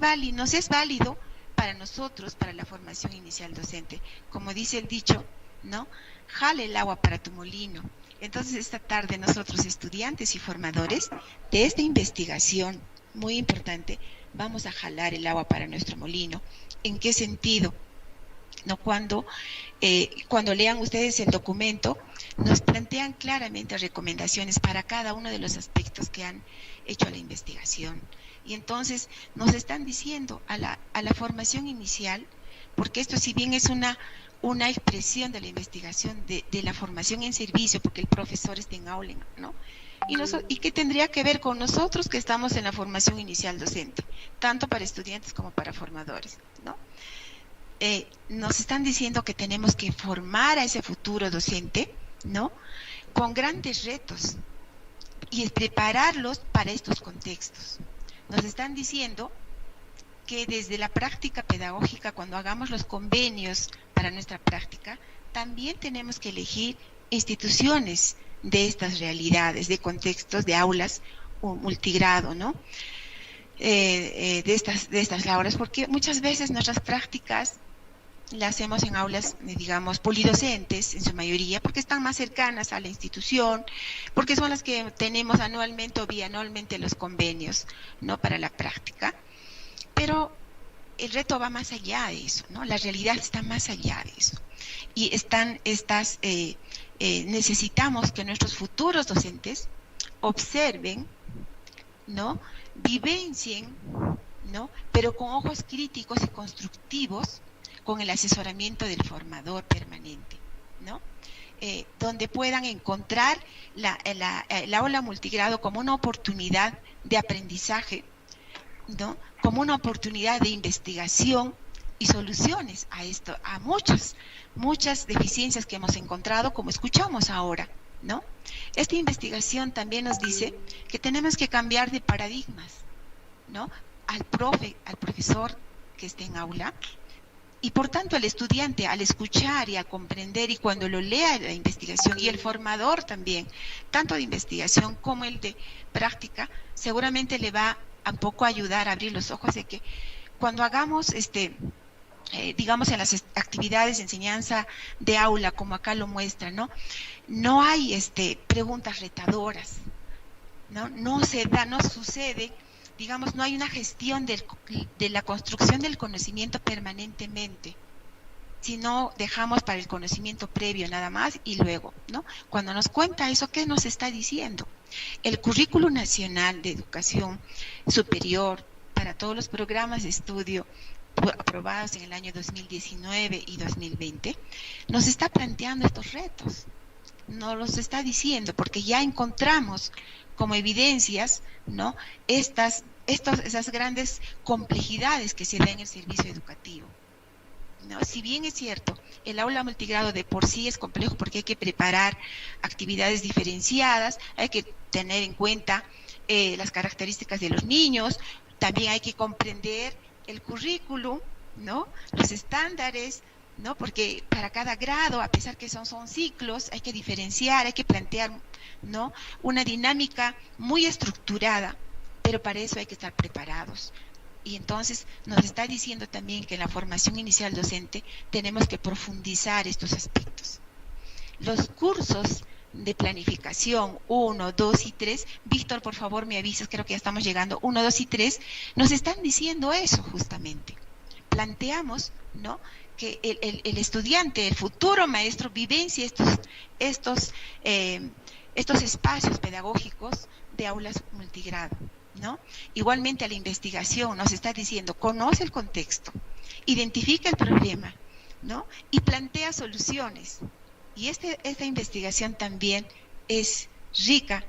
válido para nosotros, para la formación inicial docente. Como dice el dicho, ¿no? Jale el agua para tu molino. Entonces, esta tarde nosotros, estudiantes y formadores de esta investigación muy importante, vamos a jalar el agua para nuestro molino. ¿En qué sentido? ¿No? Cuando lean ustedes el documento, nos plantean claramente recomendaciones para cada uno de los aspectos que han hecho la investigación. Y entonces nos están diciendo a la formación inicial, porque esto, si bien es una expresión de la investigación de la formación en servicio, porque el profesor está en aula, ¿no? Y que tendría que ver con nosotros que estamos en la formación inicial docente, tanto para estudiantes como para formadores, ¿no? Nos están diciendo que tenemos que formar a ese futuro docente, ¿no?, con grandes retos, y prepararlos para estos contextos. Nos están diciendo que desde la práctica pedagógica, cuando hagamos los convenios para nuestra práctica, también tenemos que elegir instituciones de estas realidades, de contextos, de aulas o multigrado, ¿no?, de estas aulas, porque muchas veces nuestras prácticas la hacemos en aulas, digamos, polidocentes en su mayoría, porque están más cercanas a la institución, porque son las que tenemos anualmente o bianualmente los convenios, ¿no?, para la práctica. Pero el reto va más allá de eso, ¿no? La realidad está más allá de eso. Y necesitamos que nuestros futuros docentes observen, ¿no?, vivencien, ¿no?, pero con ojos críticos y constructivos, con el asesoramiento del formador permanente, ¿no? Donde puedan encontrar el aula multigrado como una oportunidad de aprendizaje, ¿no?, como una oportunidad de investigación y soluciones a esto, a muchas deficiencias que hemos encontrado, como escuchamos ahora, ¿no? Esta investigación también nos dice que tenemos que cambiar de paradigmas, ¿no?, al profesor que esté en aula, y por tanto el estudiante, al escuchar y al comprender, y cuando lo lea la investigación, y el formador también, tanto de investigación como el de práctica, seguramente le va a un poco ayudar a abrir los ojos de que cuando hagamos digamos, en las actividades de enseñanza de aula, como acá lo muestra, no hay preguntas retadoras, no sucede, digamos, no hay una gestión de la construcción del conocimiento permanentemente, sino dejamos para el conocimiento previo nada más, y luego, ¿no? Cuando nos cuenta eso, ¿qué nos está diciendo? El Currículo Nacional de Educación Superior para todos los programas de estudio aprobados en el año 2019 y 2020, nos está planteando estos retos, nos los está diciendo, porque ya encontramos como evidencias, ¿no?, esas grandes complejidades que se dan en el servicio educativo, ¿no? Si bien es cierto, el aula multigrado de por sí es complejo porque hay que preparar actividades diferenciadas, hay que tener en cuenta las características de los niños, también hay que comprender el currículum, ¿no?, los estándares, ¿no?, porque para cada grado, a pesar que son ciclos, hay que diferenciar, hay que plantear, ¿no?, una dinámica muy estructurada, pero para eso hay que estar preparados. Y entonces nos está diciendo también que en la formación inicial docente tenemos que profundizar estos aspectos. Los cursos de planificación 1, 2 y 3, Víctor, por favor me avisas, creo que ya estamos llegando, 1, 2 y 3, nos están diciendo eso justamente. Planteamos, ¿no?, que el estudiante, el futuro maestro, vivencie estos espacios pedagógicos de aulas multigrado, ¿no? Igualmente a la investigación nos está diciendo, conoce el contexto, identifica el problema, ¿no?, y plantea soluciones. Y esta investigación también es rica,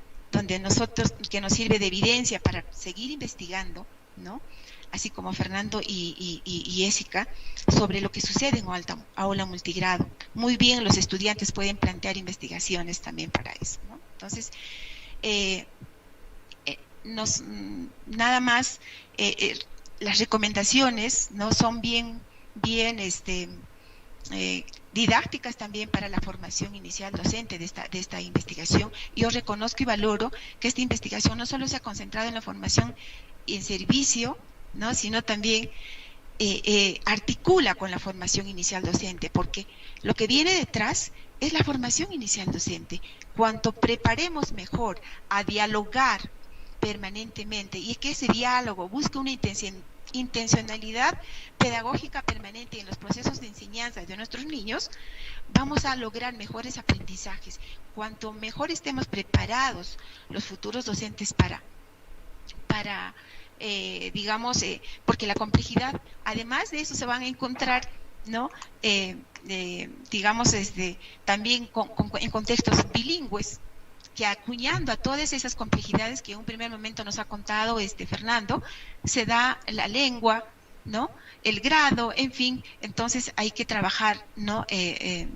que nos sirve de evidencia para seguir investigando, ¿no?, así como Fernando y Jessica, sobre lo que sucede en aula multigrado. Muy bien, los estudiantes pueden plantear investigaciones también para eso, ¿no? Entonces, nada más, las recomendaciones, ¿no?, son bien didácticas también para la formación inicial docente de esta investigación. Yo reconozco y valoro que esta investigación no solo se ha concentrado en la formación en servicio, ¿no?, sino también articula con la formación inicial docente, porque lo que viene detrás es la formación inicial docente. Cuanto preparemos mejor a dialogar permanentemente, y que ese diálogo busque una intencionalidad pedagógica permanente en los procesos de enseñanza de nuestros niños, vamos a lograr mejores aprendizajes. Cuanto mejor estemos preparados los futuros docentes para digamos, porque la complejidad, además de eso, se van a encontrar, ¿no?, digamos, también en contextos bilingües, que acuñando a todas esas complejidades que en un primer momento nos ha contado Fernando, se da la lengua, ¿no?, el grado, en fin. Entonces hay que trabajar, ¿no?,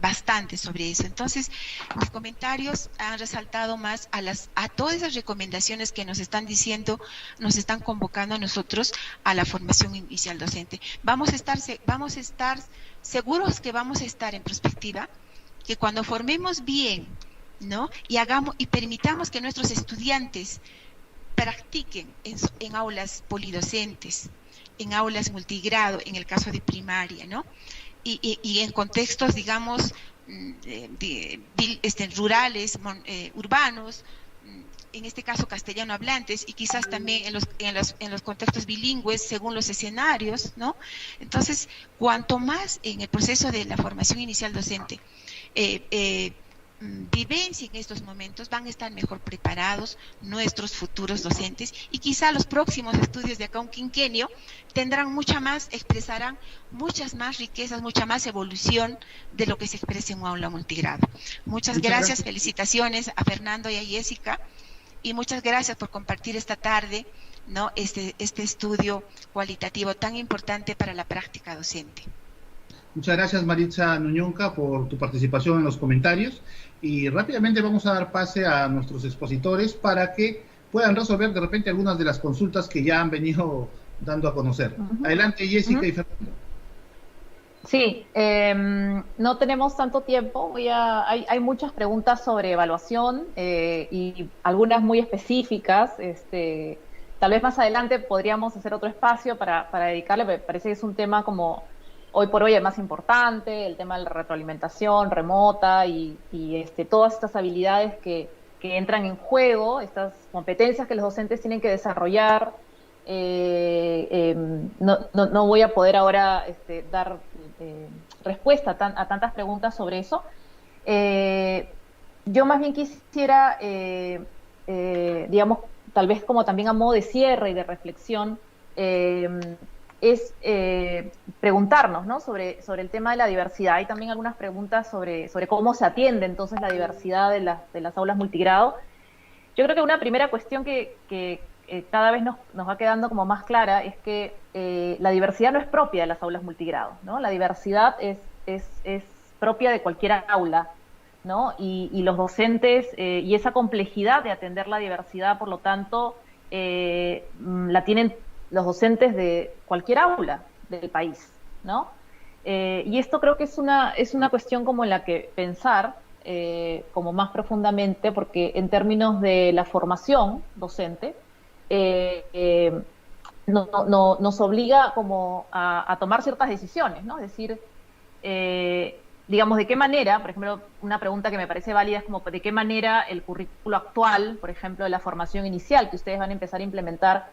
bastante sobre eso. Entonces mis comentarios han resaltado más a todas esas recomendaciones que nos están diciendo, nos están convocando a nosotros a la formación inicial docente. Vamos a estar seguros que vamos a estar en perspectiva, que cuando formemos bien, ¿no?, y permitamos que nuestros estudiantes practiquen en aulas polidocentes, en aulas multigrado, en el caso de primaria, ¿no?, y en contextos, digamos, rurales, urbanos, en este caso castellano hablantes, y quizás también en los contextos bilingües según los escenarios, ¿no? Entonces, cuanto más en el proceso de la formación inicial docente vivencia en estos momentos, van a estar mejor preparados nuestros futuros docentes, y quizá los próximos estudios de acá un quinquenio tendrán expresarán muchas más riquezas, mucha más evolución de lo que se expresa en un aula multigrado. Muchas gracias, felicitaciones a Fernando y a Jessica, y muchas gracias por compartir esta tarde, ¿no?, este estudio cualitativo tan importante para la práctica docente. Muchas gracias, Maritza Nuñonca, por tu participación en los comentarios, y rápidamente vamos a dar pase a nuestros expositores para que puedan resolver de repente algunas de las consultas que ya han venido dando a conocer. Adelante, Jessica y Fernando. Sí, no tenemos tanto tiempo. Hay muchas preguntas sobre evaluación y algunas muy específicas. Tal vez más adelante podríamos hacer otro espacio para dedicarle. Me parece que es un tema como hoy por hoy el más importante, el tema de la retroalimentación remota y todas estas habilidades que entran en juego, estas competencias que los docentes tienen que desarrollar. No voy a poder ahora dar respuesta a tantas preguntas sobre eso. Yo más bien quisiera, digamos, tal vez como también a modo de cierre y de reflexión, es preguntarnos, ¿no?, sobre el tema de la diversidad. Hay también algunas preguntas sobre cómo se atiende entonces la diversidad de las aulas multigrado. Yo creo que una primera cuestión que cada vez nos va quedando como más clara es que la diversidad no es propia de las aulas multigrado, ¿no? La diversidad es propia de cualquier aula, ¿no? Y los docentes, y esa complejidad de atender la diversidad, por lo tanto, la tienen los docentes de cualquier aula del país, ¿no? Y esto creo que es una cuestión como en la que pensar como más profundamente, porque en términos de la formación docente, nos obliga como a tomar ciertas decisiones, ¿no? Es decir, digamos, de qué manera, por ejemplo, una pregunta que me parece válida es como de qué manera el currículo actual, por ejemplo, de la formación inicial que ustedes van a empezar a implementar,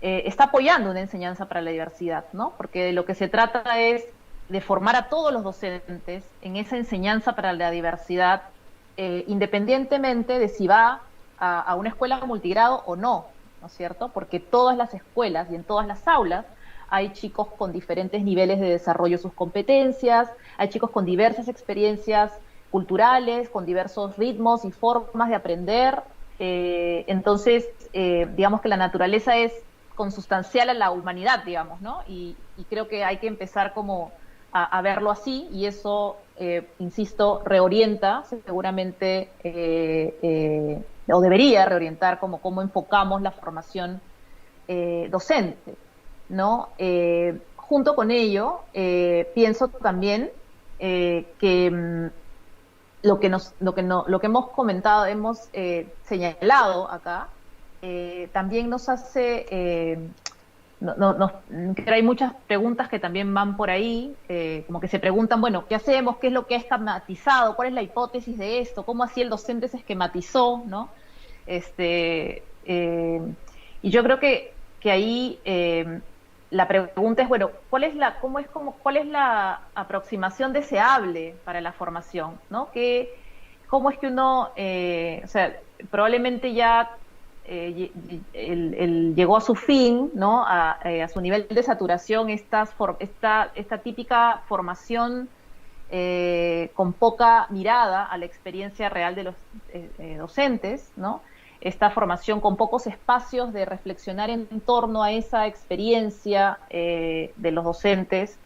está apoyando una enseñanza para la diversidad, ¿no? Porque de lo que se trata es de formar a todos los docentes en esa enseñanza para la diversidad, independientemente de si va a una escuela multigrado o no, ¿no es cierto? Porque todas las escuelas y en todas las aulas hay chicos con diferentes niveles de desarrollo de sus competencias, hay chicos con diversas experiencias culturales, con diversos ritmos y formas de aprender. Entonces, digamos que la naturaleza es consustancial a la humanidad, digamos, ¿no? Y creo que hay que empezar como a verlo así, y eso, insisto, reorienta seguramente, o debería reorientar como cómo enfocamos la formación docente, ¿no? Junto con ello, pienso también que lo que hemos comentado, hemos señalado acá, también nos hace, hay muchas preguntas que también van por ahí, como que se preguntan, bueno, ¿qué hacemos? ¿Qué es lo que ha esquematizado? ¿Cuál es la hipótesis de esto? ¿Cómo así el docente se esquematizó? ¿No? Y yo creo que ahí la pregunta es, bueno, ¿cuál es la aproximación deseable para la formación? ¿No? ¿Cómo es que uno, o sea, probablemente ya llegó a su fin, ¿no? A su nivel de saturación esta típica formación con poca mirada a la experiencia real de los docentes, ¿no? Esta formación con pocos espacios de reflexionar en torno a esa experiencia de los docentes,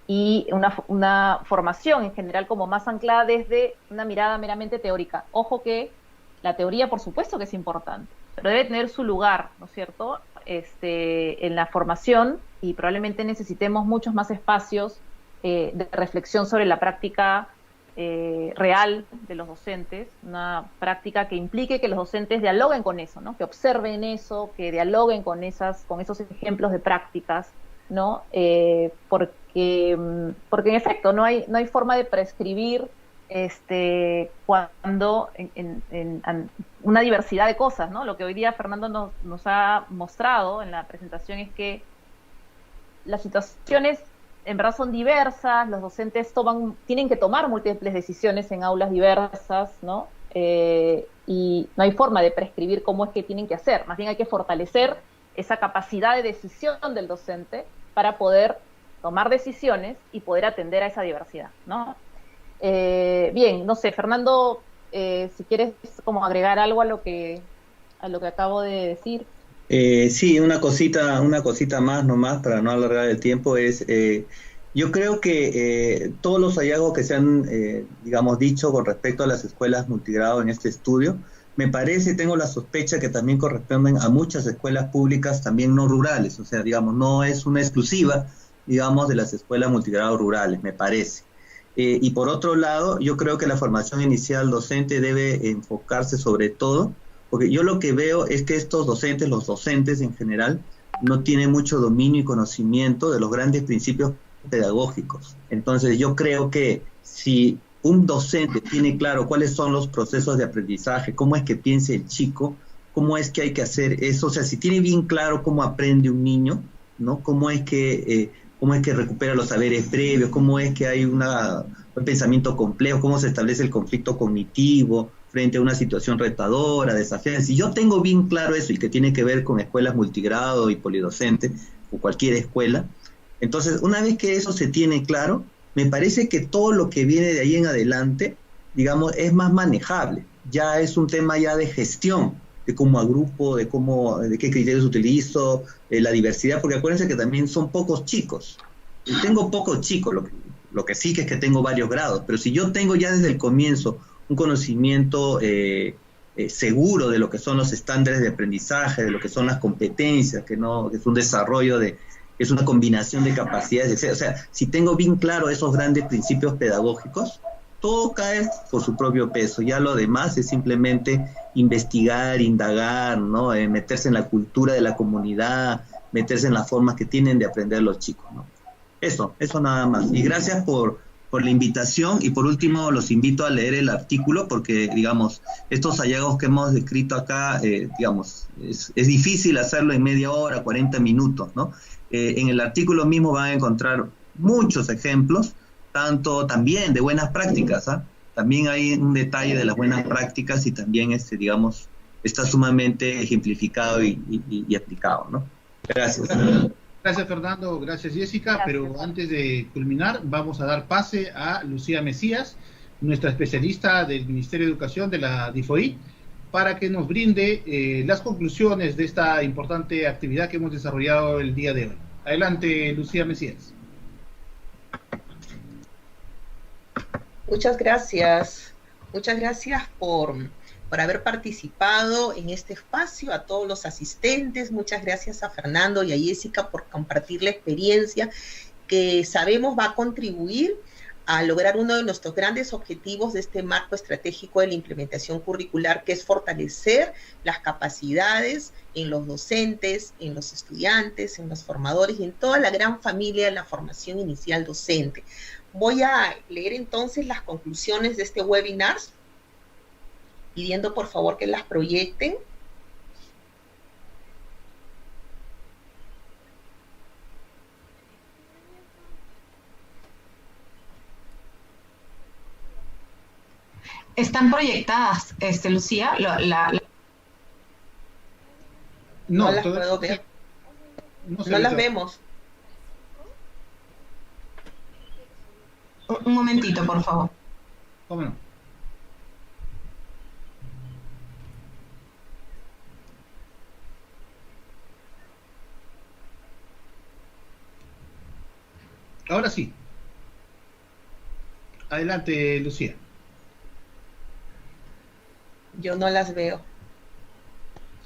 y una formación en general como más anclada desde una mirada meramente teórica. Ojo que la teoría, por supuesto que es importante, pero debe tener su lugar, ¿no es cierto?, en la formación, y probablemente necesitemos muchos más espacios de reflexión sobre la práctica real de los docentes, una práctica que implique que los docentes dialoguen con eso, ¿no?, que observen eso, que dialoguen con esos ejemplos de prácticas, ¿no? Porque en efecto no hay forma de prescribir cuando en una diversidad de cosas, ¿no? Lo que hoy día Fernando nos ha mostrado en la presentación es que las situaciones en verdad son diversas, los docentes tienen que tomar múltiples decisiones en aulas diversas, ¿no? Y no hay forma de prescribir cómo es que tienen que hacer, más bien hay que fortalecer esa capacidad de decisión del docente para poder tomar decisiones y poder atender a esa diversidad, ¿no? Bien, no sé, Fernando, si quieres como agregar algo a lo que acabo de decir. Sí, una cosita más nomás para no alargar el tiempo es, yo creo que todos los hallazgos que se han, digamos, dicho con respecto a las escuelas multigrado en este estudio, me parece, tengo la sospecha que también corresponden a muchas escuelas públicas también no rurales, o sea, digamos, no es una exclusiva, digamos, de las escuelas multigrado rurales, me parece. Y por otro lado, yo creo que la formación inicial docente debe enfocarse sobre todo, porque yo lo que veo es que estos docentes, los docentes en general, no tienen mucho dominio y conocimiento de los grandes principios pedagógicos. Entonces yo creo que si un docente tiene claro cuáles son los procesos de aprendizaje, cómo es que piensa el chico, cómo es que hay que hacer eso, o sea, si tiene bien claro cómo aprende un niño, ¿no? Cómo es que recupera los saberes previos, cómo es que hay un pensamiento complejo, cómo se establece el conflicto cognitivo frente a una situación retadora, desafiante. Si yo tengo bien claro eso y que tiene que ver con escuelas multigrado y polidocente o cualquier escuela, entonces una vez que eso se tiene claro, me parece que todo lo que viene de ahí en adelante, digamos, es más manejable. Ya es un tema ya de gestión, de cómo agrupo, de qué criterios utilizo, la diversidad, porque acuérdense que también son pocos chicos. Y tengo pocos chicos, lo que sí que es que tengo varios grados, pero si yo tengo ya desde el comienzo un conocimiento seguro de lo que son los estándares de aprendizaje, de lo que son las competencias, que es un desarrollo es una combinación de capacidades, etc. O sea, si tengo bien claro esos grandes principios pedagógicos, todo cae por su propio peso. Ya lo demás es simplemente investigar, indagar, ¿no? Meterse en la cultura de la comunidad, meterse en las formas que tienen de aprender los chicos, ¿no? Eso nada más. Y gracias por la invitación, y por último los invito a leer el artículo porque, digamos, estos hallazgos que hemos descrito acá, digamos, es difícil hacerlo en media hora, 40 minutos, ¿no? En el artículo mismo van a encontrar muchos ejemplos, tanto también de buenas prácticas, ¿ah? También hay un detalle de las buenas prácticas y también, digamos, está sumamente ejemplificado y aplicado, ¿no? Gracias. Gracias, Fernando. Gracias, Jessica. Pero antes de culminar, vamos a dar pase a Lucía Mesías, nuestra especialista del Ministerio de Educación de la DIFOI, para que nos brinde las conclusiones de esta importante actividad que hemos desarrollado el día de hoy. Adelante, Lucía Mesías. Muchas gracias por haber participado en este espacio, a todos los asistentes. Muchas gracias a Fernando y a Jessica por compartir la experiencia que sabemos va a contribuir a lograr uno de nuestros grandes objetivos de este marco estratégico de la implementación curricular, que es fortalecer las capacidades en los docentes, en los estudiantes, en los formadores y en toda la gran familia de la formación inicial docente. Voy a leer entonces las conclusiones de este webinar, pidiendo por favor que las proyecten. ¿Están proyectadas, Lucía? No las puedo ver. No las vemos. Un momentito, por favor. ¿Cómo no? Ahora sí. Adelante, Lucía. Yo no las veo.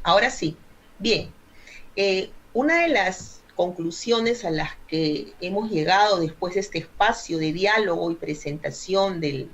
Ahora sí. Bien. Una de las conclusiones a las que hemos llegado después de este espacio de diálogo y presentación del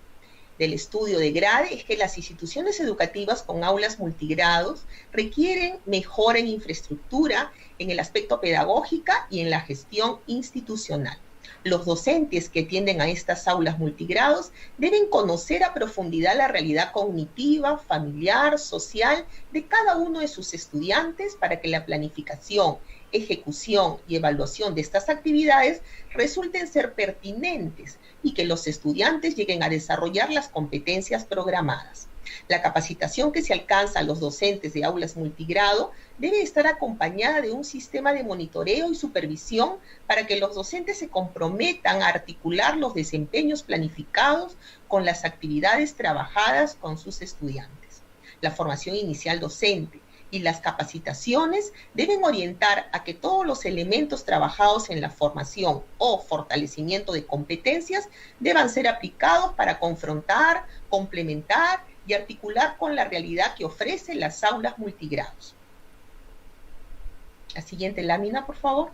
del estudio de GRADE es que las instituciones educativas con aulas multigrados requieren mejora en infraestructura, en el aspecto pedagógico y en la gestión institucional. Los docentes que atienden a estas aulas multigrados deben conocer a profundidad la realidad cognitiva, familiar, social de cada uno de sus estudiantes para que la planificación, ejecución y evaluación de estas actividades resulten ser pertinentes y que los estudiantes lleguen a desarrollar las competencias programadas. La capacitación que se alcanza a los docentes de aulas multigrado debe estar acompañada de un sistema de monitoreo y supervisión para que los docentes se comprometan a articular los desempeños planificados con las actividades trabajadas con sus estudiantes. La formación inicial docente y las capacitaciones deben orientar a que todos los elementos trabajados en la formación o fortalecimiento de competencias deban ser aplicados para confrontar, complementar y articular con la realidad que ofrecen las aulas multigrados. La siguiente lámina, por favor.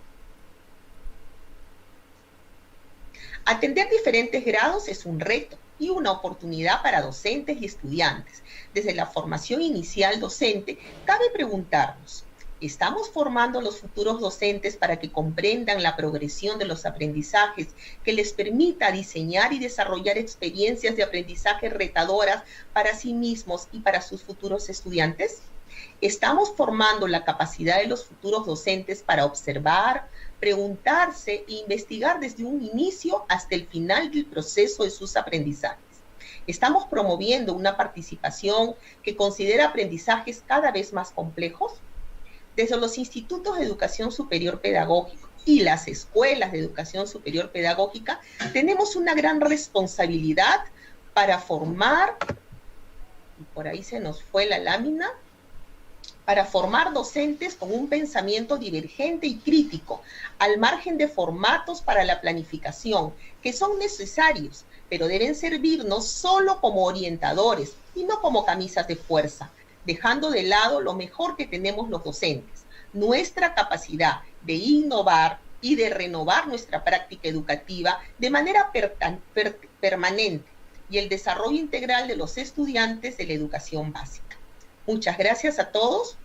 Atender diferentes grados es un reto y una oportunidad para docentes y estudiantes. Desde la formación inicial docente, cabe preguntarnos, ¿estamos formando a los futuros docentes para que comprendan la progresión de los aprendizajes que les permita diseñar y desarrollar experiencias de aprendizaje retadoras para sí mismos y para sus futuros estudiantes? ¿Estamos formando la capacidad de los futuros docentes para observar, preguntarse e investigar desde un inicio hasta el final del proceso de sus aprendizajes? ¿Estamos promoviendo una participación que considera aprendizajes cada vez más complejos? Desde los institutos de educación superior pedagógica y las escuelas de educación superior pedagógica, tenemos una gran responsabilidad para formar, y por ahí se nos fue la lámina, para formar docentes con un pensamiento divergente y crítico, al margen de formatos para la planificación, que son necesarios, pero deben servirnos solo como orientadores y no como camisas de fuerza, dejando de lado lo mejor que tenemos los docentes, nuestra capacidad de innovar y de renovar nuestra práctica educativa de manera permanente y el desarrollo integral de los estudiantes de la educación básica. Muchas gracias a todos.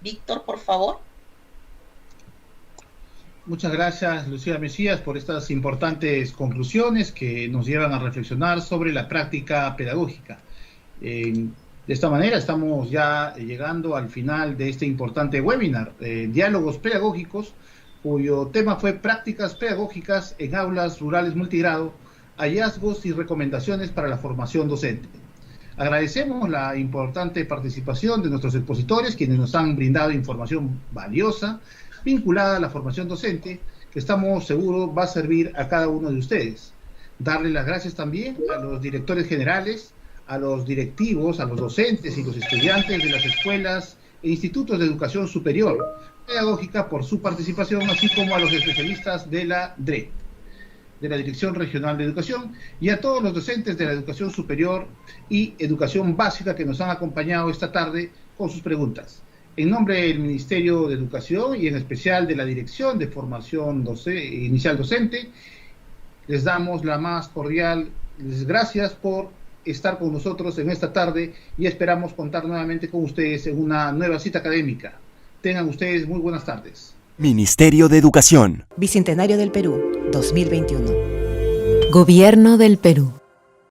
Víctor, por favor. Muchas gracias, Lucía Mesías, por estas importantes conclusiones que nos llevan a reflexionar sobre la práctica pedagógica. De esta manera estamos ya llegando al final de este importante webinar, Diálogos Pedagógicos, cuyo tema fue Prácticas Pedagógicas en Aulas Rurales Multigrado, hallazgos y recomendaciones para la formación docente. Agradecemos la importante participación de nuestros expositores, quienes nos han brindado información valiosa vinculada a la formación docente, que estamos seguros va a servir a cada uno de ustedes. Darle las gracias también a los directores generales, a los directivos, a los docentes y los estudiantes de las escuelas e institutos de educación superior pedagógica por su participación, así como a los especialistas de la DRE, de la Dirección Regional de Educación, y a todos los docentes de la educación superior y educación básica que nos han acompañado esta tarde con sus preguntas. En nombre del Ministerio de Educación y en especial de la Dirección de Formación Inicial Docente, les damos la más cordial gracias por estar con nosotros en esta tarde y esperamos contar nuevamente con ustedes en una nueva cita académica. Tengan ustedes muy buenas tardes. Ministerio de Educación. Bicentenario del Perú, 2021. Gobierno del Perú.